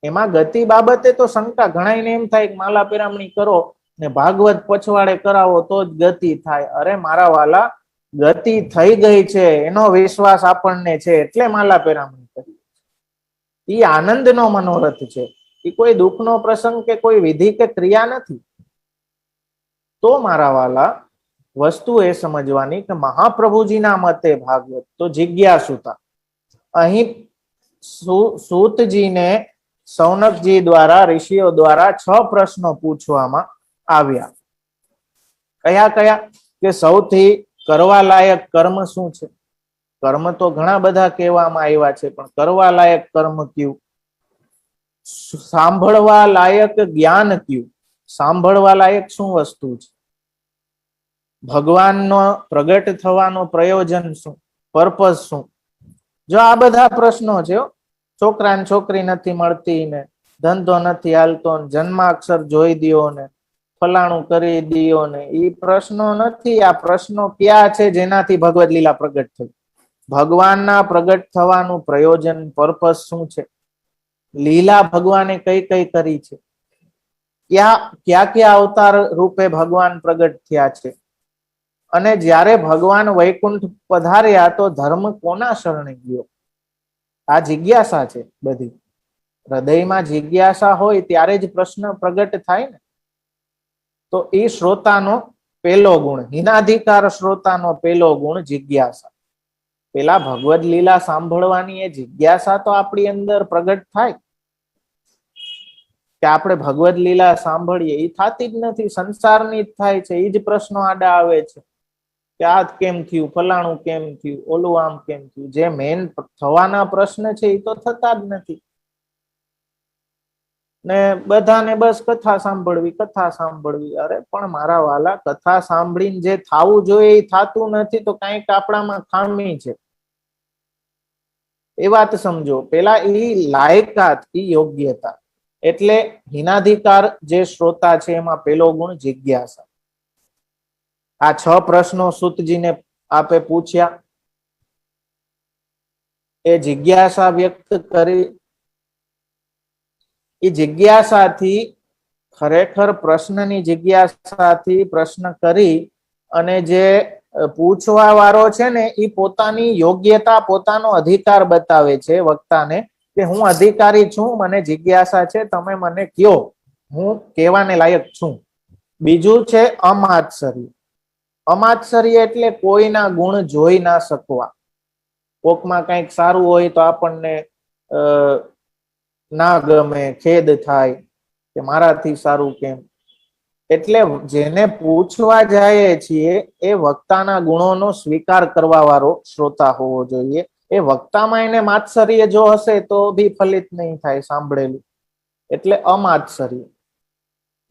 એમાં ગતિ બાબતે તો શંકા ઘણાને એમ થાય કે માલા પેરામણી કરો ને ભાગવત પછવાડે કરાવો તો જ ગતિ થાય. અરે મારા વાલા, ગતિ થઈ ગઈ છે એનો વિશ્વાસ આપણને છે એટલે માલા પેરામણી કરીએ. એ આનંદનો મનોરથ છે. એ કોઈ દુઃખનો પ્રસંગ કે કોઈ વિધિ કે ક્રિયા નથી. તો મારા વાલા, વસ્તુ એ સમજવાની કે મહાપ્રભુજીના મતે ભાગવત તો જિજ્ઞાસુતા. અહીં સૂતજીને સૌનકજી દ્વારા, ઋષિઓ દ્વારા 6 પ્રશ્નો પૂછવામાં આવ્યા. કયા કયા? કે સૌથી કરવા લાયક કર્મ શું છે? કર્મ તો ઘણા બધા કહેવામાં આવ્યા છે, પણ કરવા લાયક કર્મ કયું? સાંભળવા લાયક જ્ઞાન કયું? સાંભળવા લાયક શું વસ્તુ છે? ભગવાનનો પ્રગટ થવાનો પ્રયોજન શું? પર્પઝ શું? જો આ બધા પ્રશ્નો છે, છોકરા ને છોકરી નથી મળતી ને, ધંધો નથી હાલતો ને, જન્માક્ષર જોઈ દ્યો ને, ફલાણું કરી દ્યો ને, એ પ્રશ્નો નથી. આ પ્રશ્નો ક્યાં છે જેનાથી ભગવદ લીલા પ્રગટ થઈ? ભગવાનના પ્રગટ થવાનું પ્રયોજન, પર્પઝ શું છે? લીલા ભગવાને કઈ કઈ કરી છે? ક્યાં ક્યાં અવતાર રૂપે ભગવાન પ્રગટ થયા છે? અને જ્યારે ભગવાન વૈકુંઠ પધાર્યા તો ધર્મ કોના શરણે ગયો? આ જિજ્ઞાસા છે બધી. હૃદયમાં જિજ્ઞાસા હોય ત્યારે જ પ્રશ્ન પ્રગટ થાય ને. તો એ શ્રોતાનો પહેલો ગુણ, હિનાધિકાર શ્રોતાનો પહેલો ગુણ જિજ્ઞાસા. પેલા ભગવદ લીલા સાંભળવાની એ જિજ્ઞાસા તો આપણી અંદર પ્રગટ થાય કે આપણે ભગવદ લીલા સાંભળીએ. એ થતી જ નથી, સંસારની જ થાય છે. એ જ પ્રશ્નો આડા આવે છે કે આ કેમ થયું, ફલાણું કેમ થયું, ઓલું આમ કેમ થયું. જે મેન થવાના પ્રશ્ન છે એ તો થતા જ નથી. ને બધાને બસ કથા સાંભળવી, કથા સાંભળવી. અરે પણ મારા વાલા, કથા સાંભળીને જે થવું જોઈએ એ થતું નથી, તો કંઈક આપણામાં ખામી છે. એ વાત સમજો. પેલા એ લાયકાત, એ યોગ્યતા. એટલે હિનાધિકાર જે શ્રોતા છે એમાં પેલો ગુણ જિજ્ઞાસા. આ 6 પ્રશ્નો સુતજીને આપે પૂછ્યા, એ જિજ્ઞાસા વ્યક્ત કરી. એ જિજ્ઞાસાથી, ખરેખર પ્રશ્નની જિજ્ઞાસાથી પ્રશ્ન કરી અને જે પૂછવા વાળો છે ને એ પોતાની યોગ્યતા, પોતાનો અધિકાર બતાવે છે વક્તાને કે હું અધિકારી છું, મને જિજ્ઞાસા છે, તમે મને કયો, હું કહેવાને લાયક છું. બીજું છે અમાત્સર્ય. અમાત્સર્ય એટલે કોઈના ગુણ જોઈ ના શકવા. કોકમાં કંઈક સારું હોય તો આપણને ના ગમે, ખેદ થાય કે મારાથી સારું કેમ. એટલે જેને પૂછવા જાય છીએ એ વક્તાના ગુણોનો સ્વીકાર કરવા વાળો શ્રોતા હોવો જોઈએ. એ વક્તામાં એને માત્સર્ય જો હશે તો બી ફલિત નહીં થાય સાંભળેલું. એટલે અમાત્સર્ય.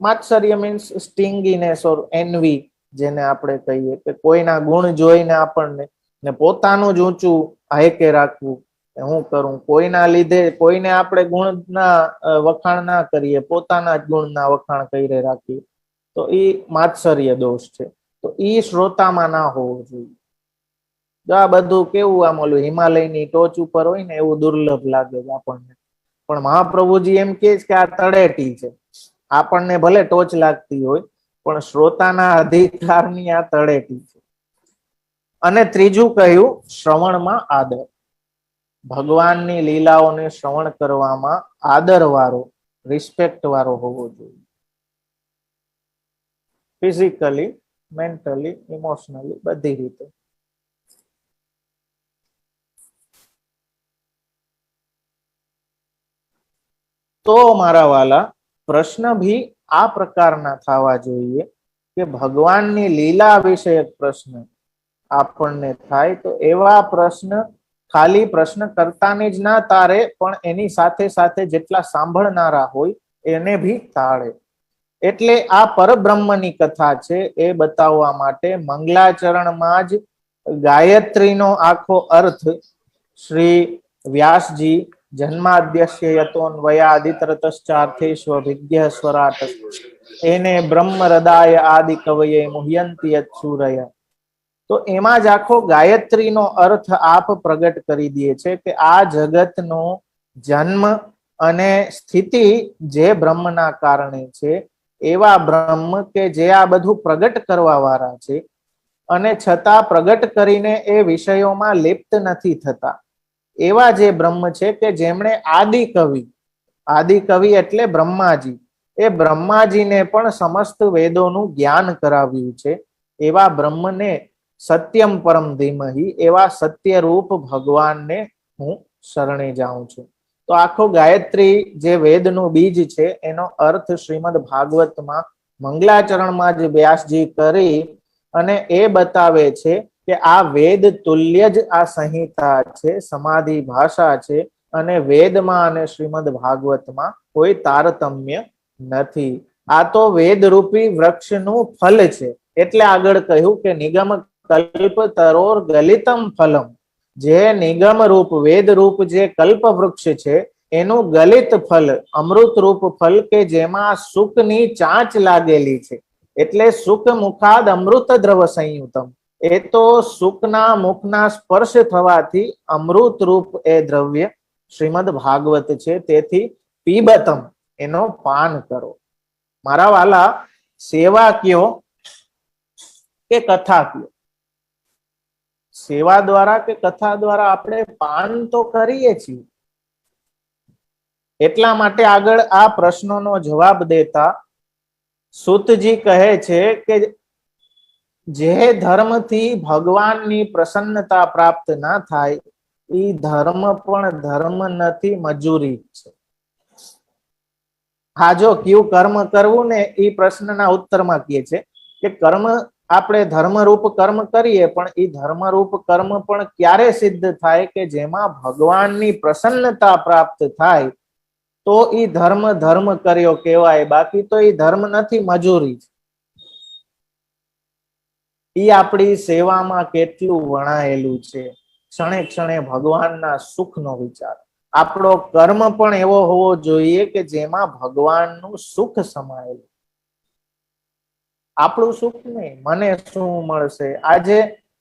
માત્સર્ય મીન્સ સ્ટિંગીનેસ ઓર એનવી, જેને આપણે કહીએ કે કોઈના ગુણ જોઈને આપણને, ને પોતાનું જ ઊંચું હાયકે રાખવું. હું કરું, કોઈના લીધે કોઈને આપણે ગુણના વખાણ ના કરીએ, પોતાના જ ગુણના વખાણ કરી રાખીએ, તો એ માત્સર્ય દોષ છે. તો એ શ્રોતામાં ના હોવો જોઈએ. જો આ બધું કેવું આમ ઓલું હિમાલયની ટોચ ઉપર હોય ને એવું દુર્લભ લાગે છે આપણને. પણ મહાપ્રભુજી એમ કે છે કે આ તળેટી છે. આપણને ભલે ટોચ લાગતી હોય, પણ શ્રોતાના અધિકારની આ તળેટી છે. અને ત્રીજું કહ્યું, શ્રવણમાં આદર. ભગવાનની લીલાઓને શ્રવણ કરવામાં આદર વાળો, રિસ્પેક્ટ વાળો હોવો જોઈએ. ફિઝિકલી, મેન્ટલી, ઇમોશનલી, બધી રીતે. તો મારા વાલા, પ્રશ્ન ભી આ પ્રકારના થવા જોઈએ કે ભગવાનની લીલા વિષયક પ્રશ્ન આપણને થાય તો એવા પ્રશ્ન ખાલી પ્રશ્ન કરતાની જ ના તારે, પણ એની સાથે સાથે જેટલા સાંભળનારા હોય એને ભી તાળે. એટલે આ પરબ્રહ્મની કથા છે એ બતાવવા માટે મંગલાચરણમાં જ ગાયત્રીનો આખો અર્થ શ્રી વ્યાસજી જન્માદ્યસ્ય યતોન્વયાદિતરતશ્ચાર્થેષ્વભિજ્ઞ સ્વરાટ એને બ્રહ્મ હૃદાય આદિ કવયે મુહ્યંતિ યત્સૂરય. તો એમાં જ આખો ગાયત્રીનો અર્થ આપ પ્રગટ કરી દે છે કે આ જગતનો જન્મ અને સ્થિતિ જે બ્રહ્મના કારણે છે, એવા બ્રહ્મ કે જે આ બધું પ્રગટ કરવા વાળા છે અને છતાં પ્રગટ કરીને એ વિષયોમાં લિપ્ત નથી થતા, એવા જે બ્રહ્મ છે કે જેમણે આદિ કવિ એટલે બ્રહ્માજી, એ બ્રહ્માજીને પણ સમસ્ત વેદોનું જ્ઞાન કરાવ્યું છે. એવા બ્રહ્મને સત્યમ પરમ ધીમહિ, એવા સત્યરૂપ ભગવાનને હું શરણે જાઉં છું. તો આખો ગાયત્રી જે વેદનું બીજ છે એનો અર્થ શ્રીમદ ભાગવતમાં મંગલાચરણમાં જ વ્યાસજી કરી અને એ બતાવે છે કે આ વેદ તુલ્ય જ આ સંહિતા છે, સમાધિ ભાષા છે, અને વેદમાં અને શ્રીમદ ભાગવતમાં કોઈ તારતમ્ય નથી. આ તો વેદ રૂપી વૃક્ષનું ફલ છે. એટલે આગળ કહ્યું કે નિગમ કલ્પ તરોર ગલિતમ ફલમ, જે નિગમ રૂપ વેદ રૂપ જે કલ્પ વૃક્ષ છે એનું ગલિત ફલ, અમૃત રૂપ ફલ કે જેમાં સુખની ચાંચ લાગેલી છે, એટલે સુખ મુખાદ અમૃત દ્રવ સંયુતમ, એ તો સુખના મુખના સ્પર્શ થવાથી અમૃત રૂપ એ દ્રવ્ય શ્રીમદ ભાગવત છે. તેથી પીબતમ, એનો પાન કરો. મારા વાલા, સેવા કયો કે કથા કયો, સેવા દ્વારા કે કથા દ્વારા આપણે પાન તો કરીએ છીએ. એટલા માટે આગળ આ પ્રશ્નોનો જવાબ દેતા સૂતજી કહે છે કે જે ધર્મથી ભગવાનની પ્રસન્નતા પ્રાપ્ત ના થાય એ ધર્મ પણ ધર્મ નથી, મજૂરી છે. હા, જો કયું કર્મ કરવું ને એ પ્રશ્નના ઉત્તરમાં કહે છે કે કર્મ આપણે ધર્મરૂપ કર્મ કરીએ, પણ એ ધર્મરૂપ કર્મ પણ ક્યારે સિદ્ધ થાય કે જેમાં ભગવાનની પ્રસન્નતા પ્રાપ્ત થાય, તો એ ધર્મ ધર્મ કર્યો કહેવાય. બાકી તો એ ધર્મ નથી, મજૂરી છે. એ આપણી સેવામાં કેટલું વણાયેલું છે. ક્ષણે ક્ષણે ભગવાનના સુખનો વિચાર. આપણો કર્મ પણ એવો હોવો જોઈએ કે જેમાં ભગવાનનું સુખ સમાયેલું. આપણું સુખ નહીં, મને શું મળશે. આજે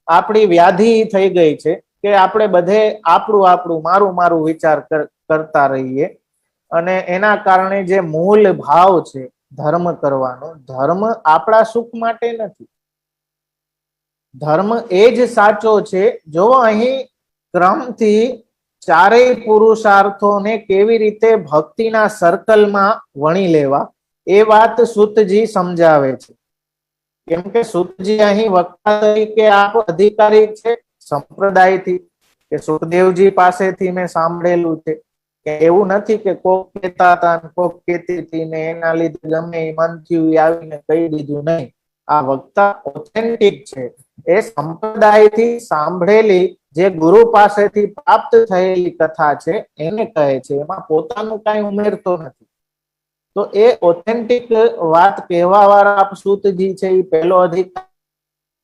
આપણી વ્યાધિ થઈ ગઈ છે કે આપણે બધે આપણું આપણું મારું મારું વિચાર કરતા રહીએ, અને એના કારણે જે મૂળ ભાવ છે ધર્મ કરવાનો, ધર્મ આપણા સુખ માટે નથી. ધર્મ એ જ સાચો છે જો અહીં ક્રમથી ચારેય પુરુષાર્થોને કેવી રીતે ભક્તિના સર્કલમાં વણી લેવા, એ વાત સૂતજી સમજાવે છે. કેમ કે સૂતજી અહીં વક્તા તરીકે આપ અધિકારી છે સંપ્રદાયથી, કે સુખદેવજી પાસેથી મેં સાંભળેલું છે કે એવું નથી કે કોક કહેતા હતા કોક કહેતી હતી ને એના લીધે ગમે મન થયું આવીને કહી દીધું. નહીં, આ વક્તા ઓથેન્ટિક છે. એ સંપ્રદાયથી સાંભળેલી જે ગુરુ પાસેથી પ્રાપ્ત થયેલી કથા છે એને કહે છે, એમાં પોતાનું કઈ ઉમેરતો નથી. તો એ ઓથેન્ટિક વાત કહેવા વાળા આપ સૂતજી છે, એ પહેલો અધિકાર.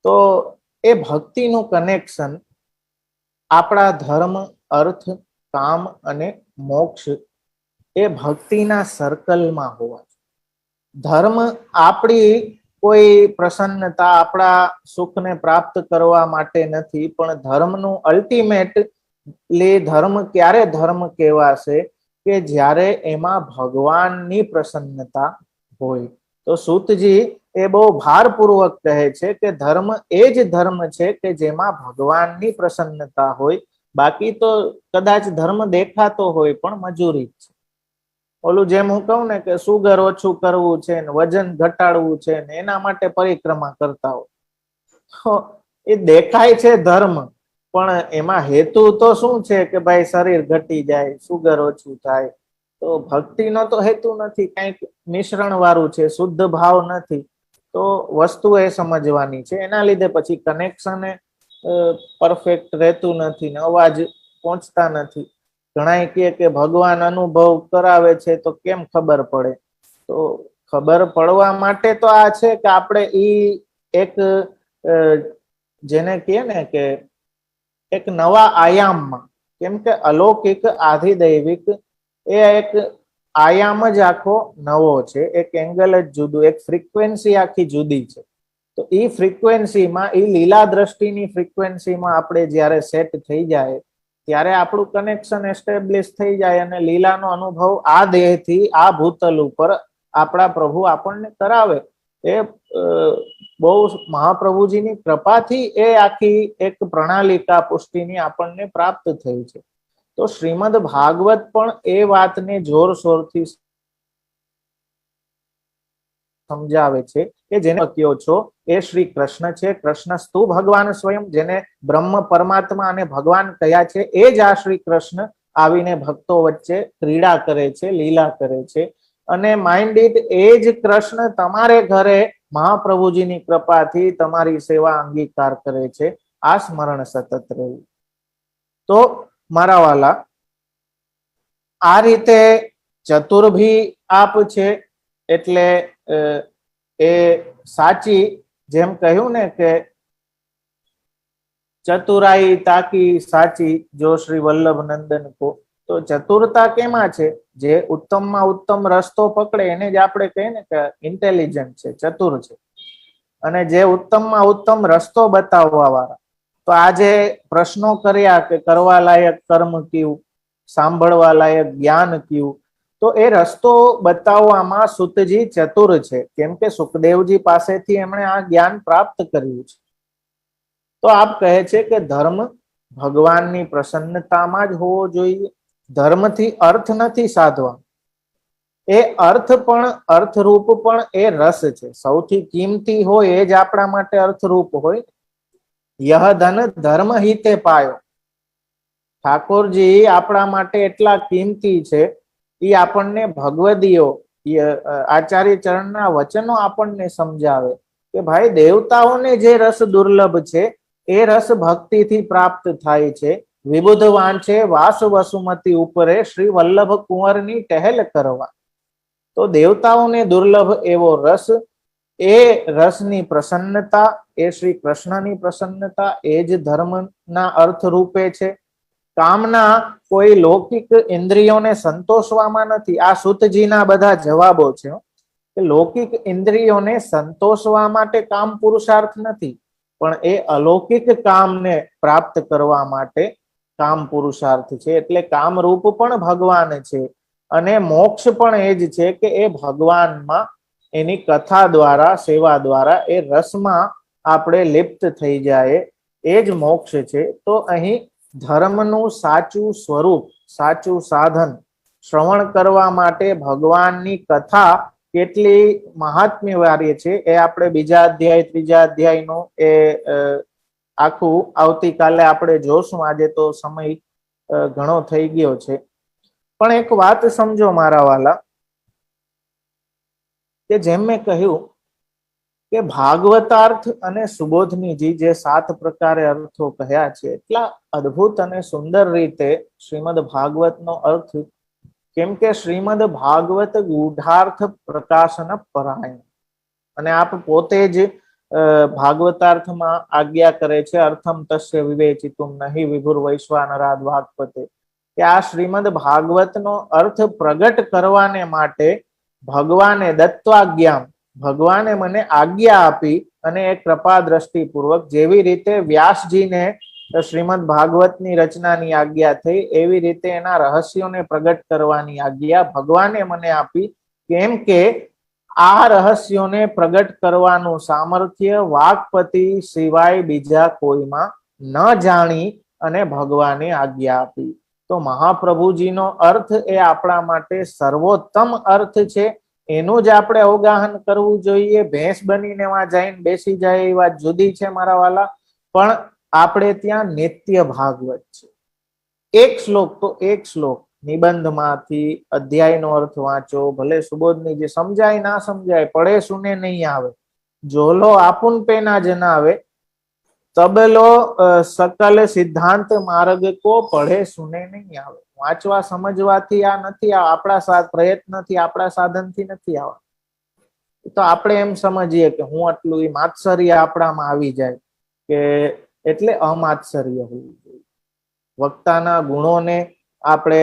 તો એ ભક્તિનું કનેક્શન આપણા ધર્મ, અર્થ, કામ અને મોક્ષ એ ભક્તિના સર્કલમાં હોવા જોઈએ. ધર્મ આપણી કોઈ પ્રસન્નતા, આપણા સુખને પ્રાપ્ત કરવા માટે નથી, પણ ધર્મનું અલ્ટિમેટલી ધર્મ ક્યારે ધર્મ કહેવાશે કે જ્યારે એમાં ભગવાનની પ્રસન્નતા હોય. તો સૂતજી એ બહુ ભારપૂર્વક કહે છે કે ધર્મ એ જ ધર્મ છે કે જેમાં ભગવાનની પ્રસન્નતા હોય. બાકી તો કદાચ ધર્મ દેખાતો હોય પણ મજૂરી જ છે. ઓલું જેમ હું કહું ને કે સુગર ઓછું કરવું છે ને વજન ઘટાડવું છે ને એના માટે પરિક્રમા કરતા હોય, એ દેખાય છે ધર્મ, પણ એમાં હેતુ તો શું છે કે ભાઈ શરીર ઘટી જાય, સુગર ઓછું થાય. તો ભક્તિનો તો હેતુ નથી, કંઈક મિશ્રણ વાળું છે, શુદ્ધ ભાવ નથી. તો વસ્તુ એ સમજવાની છે. એના લીધે પછી કનેક્શન પરફેક્ટ રહેતું નથી ને અવાજ પહોંચતા નથી. ઘણા કહે કે ભગવાન અનુભવ કરાવે છે તો કેમ ખબર પડે? તો ખબર પડવા માટે તો આ છે કે આપણે એક જેને કહે ને કે એક નવા આયામમાં, કેમ કે અલૌકિક આધિદૈવિક એ એક આયામ જ આખો નવો છે, એક એંગલ જ જુદું, એક ફ્રીક્વન્સી આખી જુદી છે. તો એ ફ્રીક્વન્સીમાં, એ લીલા દ્રષ્ટિની ફ્રીક્વન્સીમાં આપણે જ્યારે સેટ થઈ જાય ત્યારે આપણું કનેક્શન એસ્ટેબ્લિશ થઈ જાય અને લીલાનો અનુભવ આ દેહથી આ ભૂતલ ઉપર આપણા પ્રભુ આપણને કરાવે. એ બહુ મહાપ્રભુજીની કૃપાથી એ આખી એક પ્રણાલિકા પુષ્ટિની આપણને પ્રાપ્ત થઈ છે. તો શ્રીમદ ભાગવત પણ એ વાતને જોરશોરથી સમજાવે છે કે જેને કહ્યો છો એ શ્રી કૃષ્ણ છે. કૃષ્ણ સ્તુ ભગવાન સ્વયં, જેને બ્રહ્મ પરમાત્મા અને ભગવાન કયા છે એ જ આ શ્રી કૃષ્ણ આવીને ભક્તો વચ્ચે ક્રીડા કરે છે, લીલા કરે છે. અને માઇન્ડ ઇટ એ જ કૃષ્ણ તમારે ઘરે મહાપ્રભુજીની કૃપાથી તમારી સેવા અંગીકાર કરે છે. આ સ્મરણ સતત રહેવું. તો મારા વાલા, આ રીતે ચતુર્ભી આપ છે એટલે એ સાચી, જેમ કહ્યું ને કે ચતુરાઈ તાકી સાચી જો શ્રી વલ્લભ નંદન કો. તો ચતુરતા કેમાં છે? જે ઉત્તમમાં ઉત્તમ રસ્તો પકડે એને જ આપણે કહીએ ને કે ઇન્ટેલિજન્ટ છે, ચતુર છે. અને જે ઉત્તમમાં ઉત્તમ રસ્તો બતાવવા વાળા. તો આજે પ્રશ્નો કર્યા કે કરવા લાયક કર્મ કયું, સાંભળવા લાયક જ્ઞાન કયું, તો એ રસ્તો બતાવવામાં સુતજી ચતુર છે, કેમ કે સુખદેવજી પાસેથી એમણે આ જ્ઞાન પ્રાપ્ત કર્યું છે. તો આપ કહે છે કે ધર્મ ભગવાનની પ્રસન્નતામાં જ હોવો જોઈએ. ધર્મથી અર્થ નથી સાધવા, એ અર્થ પણ અર્થરૂપ પણ એ રસ છે. સૌથી કિંમતી હોય એ જ આપણા માટે અર્થરૂપ હોય. યહ ધન ધર્મ હિતે પાયો. ઠાકોરજી આપણા માટે એટલા કિંમતી છે, એ આપણને ભગવદીઓ આચાર્ય ચરણના વચનો આપણને સમજાવે કે ભાઈ દેવતાઓને જે રસ દુર્લભ છે એ રસ ભક્તિથી પ્રાપ્ત થાય છે. વિબુધ વાંચે વાસ વસુમતી ઉપરે શ્રી વલ્લભ કુંવરની ટહેલ કરવા. તો દેવતાઓને દુર્લભ એવો રસ, એ રસની પ્રસન્નતા, એ શ્રી કૃષ્ણની પ્રસન્નતા, એ જ ધર્મના અર્થ રૂપે છે. કામના કોઈ લૌકિક ઇન્દ્રિયોને સંતોષવામાં નથી. આ સુતજીના બધા જવાબો છે કે લૌકિક ઇન્દ્રિયોને સંતોષવા માટે કામ પુરુષાર્થ નથી, પણ એ અલૌકિક કામને પ્રાપ્ત કરવા માટે કામ પુરુષાર્થ છે. એટલે કામરૂપ પણ ભગવાન છે અને મોક્ષ પણ એ જ છે કે એ ભગવાનમાં એની કથા દ્વારા, સેવા દ્વારા એ રસમાં આપણે લિપ્ત થઈ જાય, એ જ મોક્ષ છે. તો અહીં ધર્મનું સાચું સ્વરૂપ, સાચું સાધન શ્રવણ કરવા માટે ભગવાનની કથા કેટલી મહાત્મ્ય વાળી છે એ આપણે બીજા અધ્યાય, ત્રીજા અધ્યાયનું એ આખું આવતીકાલે આપણે જોશું. આજે તો સમય ઘણો થઈ ગયો છે. પણ એક વાત સમજો મારા વાલા, કે જેમ મેં કહ્યું કે ભાગવતાર્થ અને સુબોધનીજી જે 7 પ્રકારે અર્થો કહ્યા છે, એટલા અદ્ભુત અને સુંદર રીતે શ્રીમદ ભાગવતનો અર્થ, કેમ કે શ્રીમદ ભાગવત ગૂઢાર્થ પ્રકાશન પરાયણ. અને આપ પોતે જ ભાગવતાર્થમાં આજ્ઞા કરે છે, અર્થમ તસ્ય વિવેચિતુમ નહીં વિભુર વૈશ્વાનરાદ વાગપતે, કે આ શ્રીમદ ભાગવતનો અર્થ પ્રગટ કરવાને માટે ભગવાને દત્વાજ્ઞામ, ભગવાને મને આજ્ઞા આપી અને એ કૃપા દ્રષ્ટિ પૂર્વક, જેવી રીતે વ્યાસજીને શ્રીમદ ભાગવતની રચનાની આજ્ઞા થઈ, એવી રીતે એના રહસ્યોને પ્રગટ કરવાની આજ્ઞા ભગવાને મને આપી. કેમ કે આ રહસ્યોને પ્રગટ કરવાનું સામર્થ્ય વાક્પતિ સિવાય બીજા કોઈમાં ન જાણી અને ભગવાને આજ્ઞા આપી. તો મહાપ્રભુજીનો અર્થ એ આપણા માટે સર્વોત્તમ અર્થ છે. એનું જ આપણે અવગાહન કરવું જોઈએ. ભેંસ બનીને એમાં જઈને બેસી જાય એ વાત જુદી છે મારા વાલા, પણ આપણે ત્યાં નિત્ય ભાગવત છે. એક શ્લોક તો એક શ્લોક નિબંધમાંથી અધ્યાયનો અર્થ વાંચો, ભલે સુબોધની જે સમજાય ના સમજાય, પડે સુને નહીં આવે, જોલો આપુન પે ના જનાવે, તબલો સકલ સિદ્ધાંત માર્ગ કો પડે સુને નહીં આવે. વાંચવા સમજવાથી આ નથી, આપણા પ્રયત્નથી, આપણા સાધનથી નથી આવવા. તો આપણે એમ સમજીએ કે હું આટલું માત્સર્ય આપણામાં આવી જાય, કે એટલે અમાત્સર્ય હોવું જોઈએ. વક્તાના ગુણોને આપણે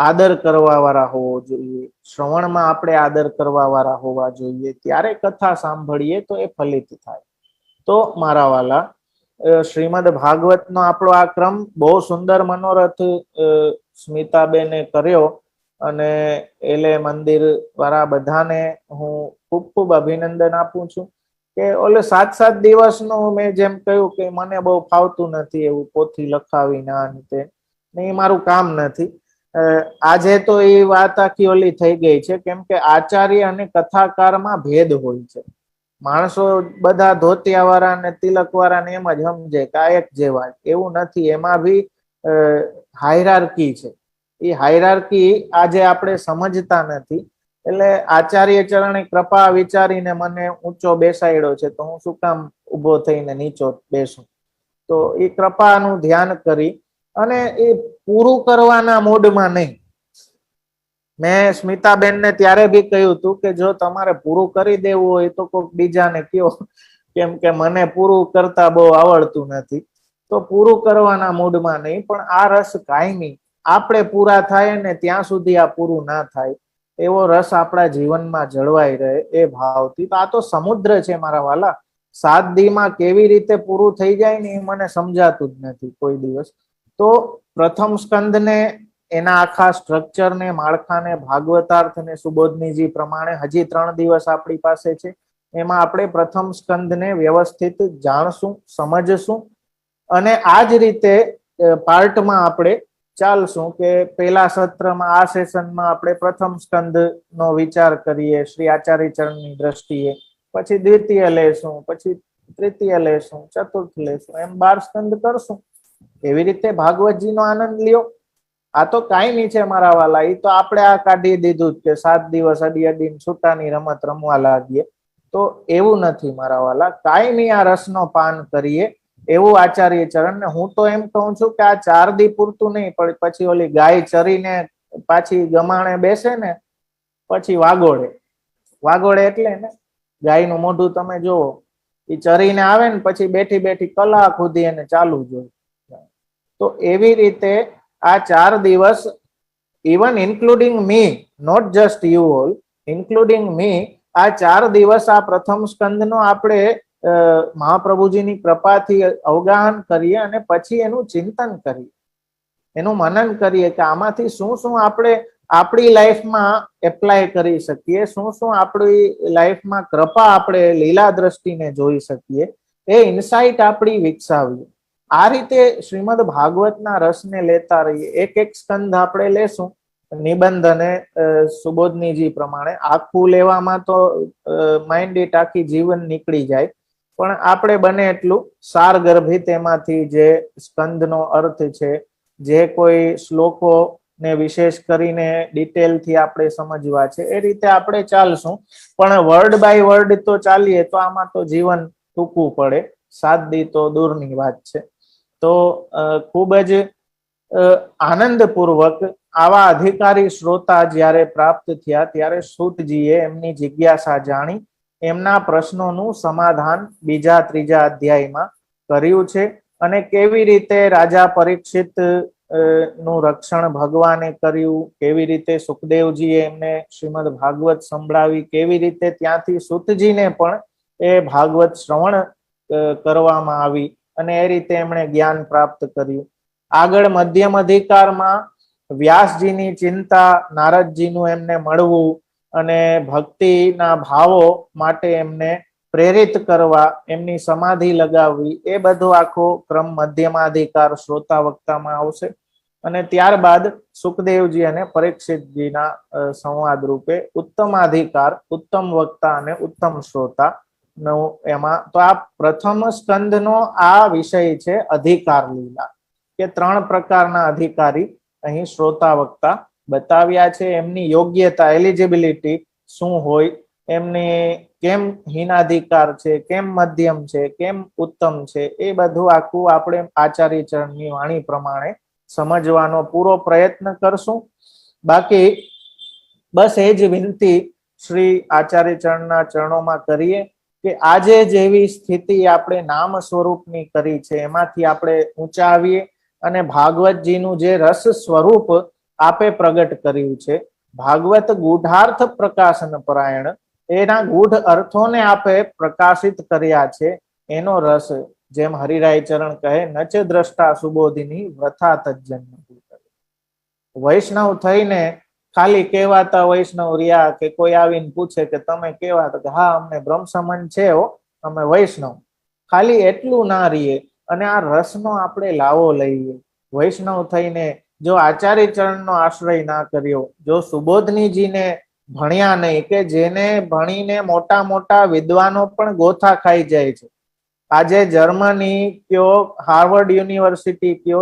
આદર કરવા વાળા હોવો જોઈએ, શ્રવણમાં આપણે આદર કરવા વાળા હોવા જોઈએ, ત્યારે કથા સાંભળીએ તો એ ફલિત થાય. તો મારા વાલા, શ્રીમદ ભાગવતનો આપણો આ ક્રમ બહુ સુંદર મનોરથ સ્મિતાબેને કર્યો, અને એલે મંદિર વાળા બધાને હું ખૂબ ખૂબ અભિનંદન આપું છું. કે ઓલે 7 દિવસનું મેં જેમ કહ્યું કે મને બહુ ફાવતું નથી એવું પોથી લખાવી ના તે, એ મારું કામ નથી. આજે તો એ વાત આખી ઓલી થઈ ગઈ છે, કેમ કે આચાર્ય અને કથાકારમાં ભેદ હોય છે. માણસો બધા ધોતિયા વાળા ને તિલક વાળા ને એમ જ સમજે કે આ એક જેવા, એવું નથી. એમાં બી હાયરાર્કી છે. એ હાયરાર્કી આજે આપણે સમજતા નથી. એટલે આચાર્ય ચરણે કૃપા વિચારીને મને ઊંચો બેસાડ્યો છે, તો હું શું કામ ઉભો થઈને નીચો બેસું? તો એ કૃપાનું ધ્યાન કરી અને એ પૂરું કરવાના મૂડમાં નહીં. મેં સ્મિતાબેનને ત્યારે બી કહ્યું હતું કે જો તમારે પૂરું કરી દેવું હોય તો કોઈક બીજાને કયો, કેમ કે મને પૂરું કરતા બહુ આવડતું નથી. તો પૂરું કરવાના મૂડમાં નહીં, પણ આ રસ કાયમી આપણે પૂરા થાય ને ત્યાં સુધી આ પૂરું ના થાય એવો રસ આપણા જીવનમાં જળવાઈ રહે એ ભાવથી. તો આ તો સમુદ્ર છે મારા વાલા. 7 દીમાં કેવી રીતે પૂરું થઈ જાય ને એ મને સમજાતું જ નથી કોઈ દિવસ. તો પ્રથમ સ્કંદને એના આખા સ્ટ્રક્ચરને, માળખાને, ભાગવતાર્થને સુબોધનીજી પ્રમાણે હજી 3 દિવસ આપણી પાસે છે. એમાં આપણે પ્રથમ સ્કંદને વ્યવસ્થિત જાણશું, સમજશું અને આ જ રીતે પાર્ટમાં આપણે ચાલશું કે પહેલા સત્રમાં આ સેશનમાં આપણે પ્રથમ સ્કંદ નો વિચાર કરીએ શ્રી આચાર્ય ચરણની દ્રષ્ટિએ, પછી દ્વિતીય લેશું, પછી તૃતીય લેશું, ચતુર્થ લેશું, એમ 12 સ્કંદ કરશું. એવી રીતે ભાગવતજીનો આનંદ લ્યો. આ તો કાયમી છે મારા વાલા. એ તો આપણે આ કાઢી દીધું કે 7 દિવસ અડી અડીને છૂટાની રમત રમવા લાગીએ, તો એવું નથી મારા વાલા. કાયમી આ રસનો પાન કરીએ એવું આચાર્ય ચરણ ને હું તો એમ કહું છું કે આ 4 દી પૂરતું નહીં, પણ પછી ઓલી ગાય ચરીને પાછી ગમાણે બેસે ને પછી વાગોળે. વાગોળે એટલે ને ગાયનું મોઢું તમે જોવો, એ ચરીને આવે ને પછી બેઠી બેઠી કલાક સુધી એને ચાલુ જોઈએ. તો એવી રીતે આ 4 દિવસ, even including me, not just you all, including me, આ 4 દિવસ આ પ્રથમ સ્કંદનો આપણે મહાપ્રભુજીની કૃપાથી અવગાહન કરીએ અને પછી એનું ચિંતન કરીએ, એનું મનન કરીએ કે આમાંથી શું શું આપણે આપણી લાઈફમાં એપ્લાય કરી શકીએ, શું શું આપણી લાઈફમાં કૃપા આપણે લીલા દ્રષ્ટિને જોઈ શકીએ, એ ઇન્સાઇટ આપણી વિકસાવીએ. આ રીતે શ્રીમદ ભાગવતના રસને લેતા રહીએ. એક એક સ્કંદ આપણે લેશું નિબંધ અને સુબોધનીજી પ્રમાણે. આખું લેવામાં તો માઇન્ડ આખી જીવન નીકળી જાય, પણ આપણે બને એટલું સારગર્ભિત એમાંથી જે સ્કંદનો અર્થ છે, જે કોઈ શ્લોકો ને વિશેષ કરીને ડિટેલથી આપણે સમજવા છે, એ રીતે આપણે ચાલશું. પણ વર્ડ બાય વર્ડ તો ચાલીએ તો આમાં તો જીવન ટૂંકું પડે. 7 દી તો દૂરની વાત છે. તો ખૂબ જ આનંદપૂર્વક આવા અધિકારી શ્રોતા જ્યારે પ્રાપ્ત થયા ત્યારે સૂતજીએ એમની જિજ્ઞાસા જાણી એમના પ્રશ્નોનું સમાધાન બીજા ત્રીજા અધ્યાયમાં કર્યું છે. અને કેવી રીતે રાજા પરીક્ષિત નું રક્ષણ ભગવાને કર્યું, કેવી રીતે સુખદેવજીએ એમને શ્રીમદ ભાગવત સંભળાવી, કેવી રીતે ત્યાંથી સૂતજીને પણ એ ભાગવત શ્રવણ કરવામાં આવી અને એ રીતે એમણે જ્ઞાન પ્રાપ્ત કર્યું. આગળ મધ્યમ અધિકારમાં વ્યાસજીની ચિંતા, નારદજીનું એમને મળવું અને ભક્તિના ભાવો માટે એમને પ્રેરિત કરવા, એમની સમાધિ લગાવવી, એ બધો આખો ક્રમ મધ્યમાધિકાર શ્રોતા વક્તામાં આવશે. અને ત્યારબાદ સુખદેવજી અને પરીક્ષિતજીના સંવાદ રૂપે ઉત્તમાધિકાર, ઉત્તમ વક્તા અને ઉત્તમ શ્રોતા નો એમાં. તો આ પ્રથમ સ્કંદનો આ વિષય છે અધિકાર લીલા, કે 3 પ્રકારના અધિકારી અહીં શ્રોતા વક્તા બતાવ્યા છે. એમની યોગ્યતા, એલિજિબિલિટી શું હોય, એમની કેમ હીનાધિકાર છે, કેમ મધ્યમ છે, કેમ ઉત્તમ છે, એ બધું આખું આપણે આચાર્ય ચરણની વાણી પ્રમાણે સમજવાનો પૂરો પ્રયત્ન કરશું. બાકી બસ એ જ વિનંતી શ્રી આચાર્ય ચરણના ચરણોમાં કરીએ કે આજે જેવી સ્થિતિ આપણે નામ સ્વરૂપની કરી છે એમાંથી આપણે ઊંચા આવીએ અને ભાગવતજીનું જે રસ સ્વરૂપ આપે પ્રગટ કર્યું છે, ભાગવત ગૂઢાર્થ પ્રકાશન પરાયણ, એના ગૂઢ અર્થોને આપે પ્રકાશિત કર્યા છે, એનો રસ જેમ હરિરાય ચરણ કહે, નચ દ્રષ્ટા સુબોધિની વ્રથા તજ્જન. વૈષ્ણવ થઈને ખાલી કહેવાતા વૈષ્ણવ રહ્યા કે કોઈ આવીને પૂછે કે તમે કેવા, તો હા અમને બ્રહ્મ સમન છે હો, અમે વૈષ્ણવ, ખાલી એટલું ના રહીએ અને આ રસનો આપણે લાવો લઈએ. વૈષ્ણવ થઈને જો આચાર્ય ચરણનો આશ્રય ના કર્યો, જો સુબોધનીજીને ભણ્યા નહીં, કે જેને ભણીને મોટા મોટા વિદ્વાનો પણ ગોથા ખાઈ જાય છે. આજે જર્મની કયો, હાર્વર્ડ યુનિવર્સિટી કયો,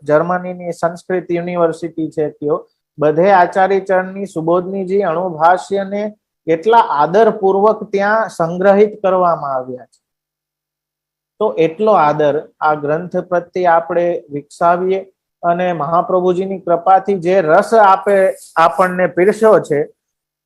જર્મનીની સંસ્કૃત યુનિવર્સિટી છે કયો, બધે આચાર્ય ચરણની સુબોધનીજી અણુભાષ્યને કેટલા આદરપૂર્વક ત્યાં સંગ્રહિત કરવામાં આવ્યા છે. તો એટલો આદર આ ગ્રંથ પ્રત્યે આપણે વિકસાવીએ અને મહાપ્રભુજીની કૃપાથી જે રસ આપે આપણને પીરસ્યો છે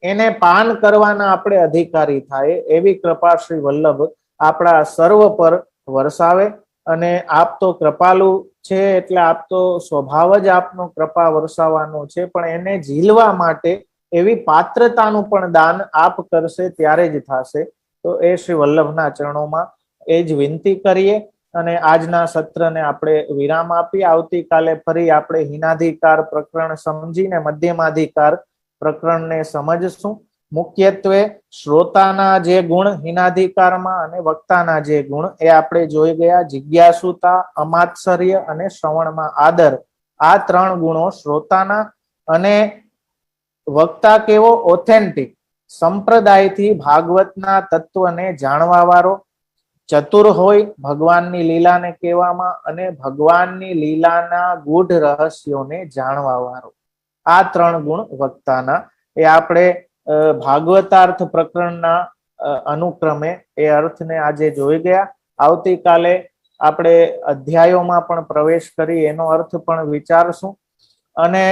એને પાન કરવાના આપણે અધિકારી થાય એવી કૃપા શ્રી વલ્લભ આપણા સર્વ પર વરસાવે. અને આપ તો કૃપાલુ છે એટલે આપ તો સ્વભાવ જ આપનો કૃપા વરસાવવાનો છે, પણ એને ઝીલવા માટે એવી પાત્રતાનું પણ દાન આપ કરશે ત્યારે જ થશે. તો એ શ્રી વલ્લભના ચરણોમાં એ જ વિનંતી કરીએ અને આજના સત્રને આપણે વિરામ આપી આવતીકાલે ફરી આપણે હિનાધિકાર પ્રકરણ સમજીને મધ્યમાધિકાર પ્રકરણને સમજશું. મુખ્યત્વે શ્રોતાના જે ગુણ હિનાધિકારમાં અને વક્તાના જે ગુણ એ આપણે જોઈ ગયા. જિજ્ઞાસુતા, અમાત્સર્ય અને શ્રવણમાં આદર, આ ત્રણ ગુણો શ્રોતાના. અને વક્તા કેવો? ઓથેન્ટિક, સંપ્રદાયથી ભાગવતના તત્વને જાણવા વાળો, ચતુર હોય ભગવાનની લીલાને કહેવામાં અને ભગવાનની લીલાના ગૂઢ રહસ્યોને જાણવા વાળો. આ ત્રણ ગુણ વક્તાના એ આપણે ભાગવતાર્થ પ્રકરણના અનુક્રમે એ અર્થને આજે જોઈ ગયા. આવતીકાલે આપણે અધ્યાયોમાં પણ પ્રવેશ કરી એનો અર્થ પણ વિચારશું અને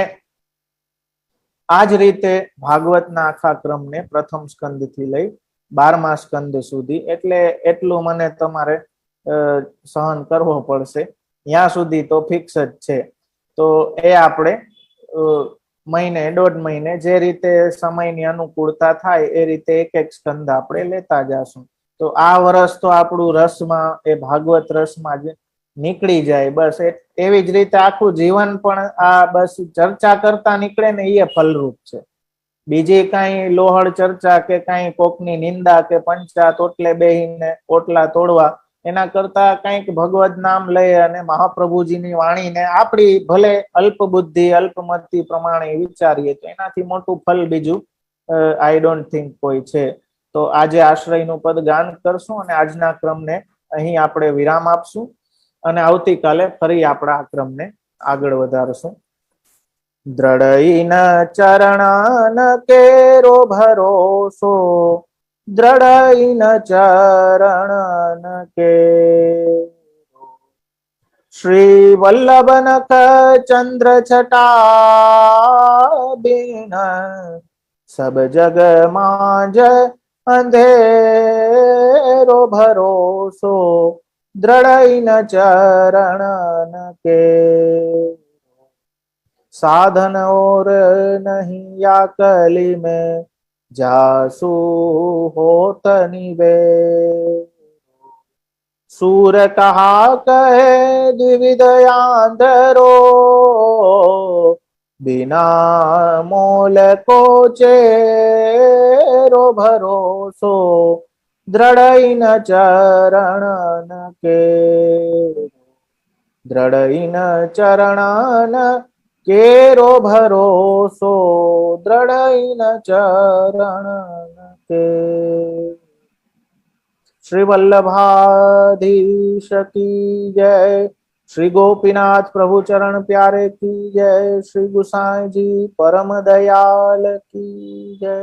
આ જ રીતે ભાગવતના આખા ક્રમને પ્રથમ સ્કંદથી લઈ 12મા સ્કંદ સુધી, એટલે એટલું મને તમારે સહન કરવો પડશે. ત્યાં સુધી તો ફિક્સ જ છે. તો એ આપણે મહિને 1.5 મહિને જે રીતે સમયની અનુકૂળતા થાય એ રીતે એક એક સ્કંદ આપણે લેતા જશું. તો આ વર્ષ તો આપણું રસમાં, એ ભાગવત રસમાં જ નીકળી જાય. બસ એવી જ રીતે આખું જીવન પણ આ બસ ચર્ચા કરતા નીકળે ને એ ફલરૂપ છે. બીજી કઈ લોહળ ચર્ચા કે કઈ કોકની નિંદા કે પંચાત ઓટલે બેહીને ઓટલા તોડવા એના કરતા કંઈક ભગવત નામ લઈ અને મહાપ્રભુજીની વાણીને આપણી ભલે અલ્પ બુદ્ધિ અલ્પમતિ પ્રમાણે વિચારીએ તો એનાથી મોટું ફલ બીજું આઈ ડોન્ટ થિંક કોઈ છે. તો આજે આશ્રયનું પદ ગાન કરશું અને આજના ક્રમને અહીં આપણે વિરામ આપશું અને આવતીકાલે ફરી આપણા આ ક્રમને આગળ વધારશું. દ્રઢઈન ચરણન કેરો ભરોસો, દ્રઢઈન ચરણન કે શ્રી વલ્લભન ચંદ્ર છટા બિન સબ જગ માં જ અંધેરો ભરોસો, દ્રઢઈન ચરણન કે साधन और नहीं या कली में जासु होत निवे, सूर कहा कहे द्विविध आंधरो, बिना मोल को चेरो भरोसो, દ્રઢઈન ચરણન કે દ્રઢઈન ચરણન કેરો ભરોસો, દ્રઢઈન ચરણન કે શ્રી વલ્લભાધીશ કી જય, શ્રી ગોપીનાથ પ્રભુ ચરણ પ્યારે કી જય, શ્રી ગુસાઈજી પરમ દયાલ કી જય.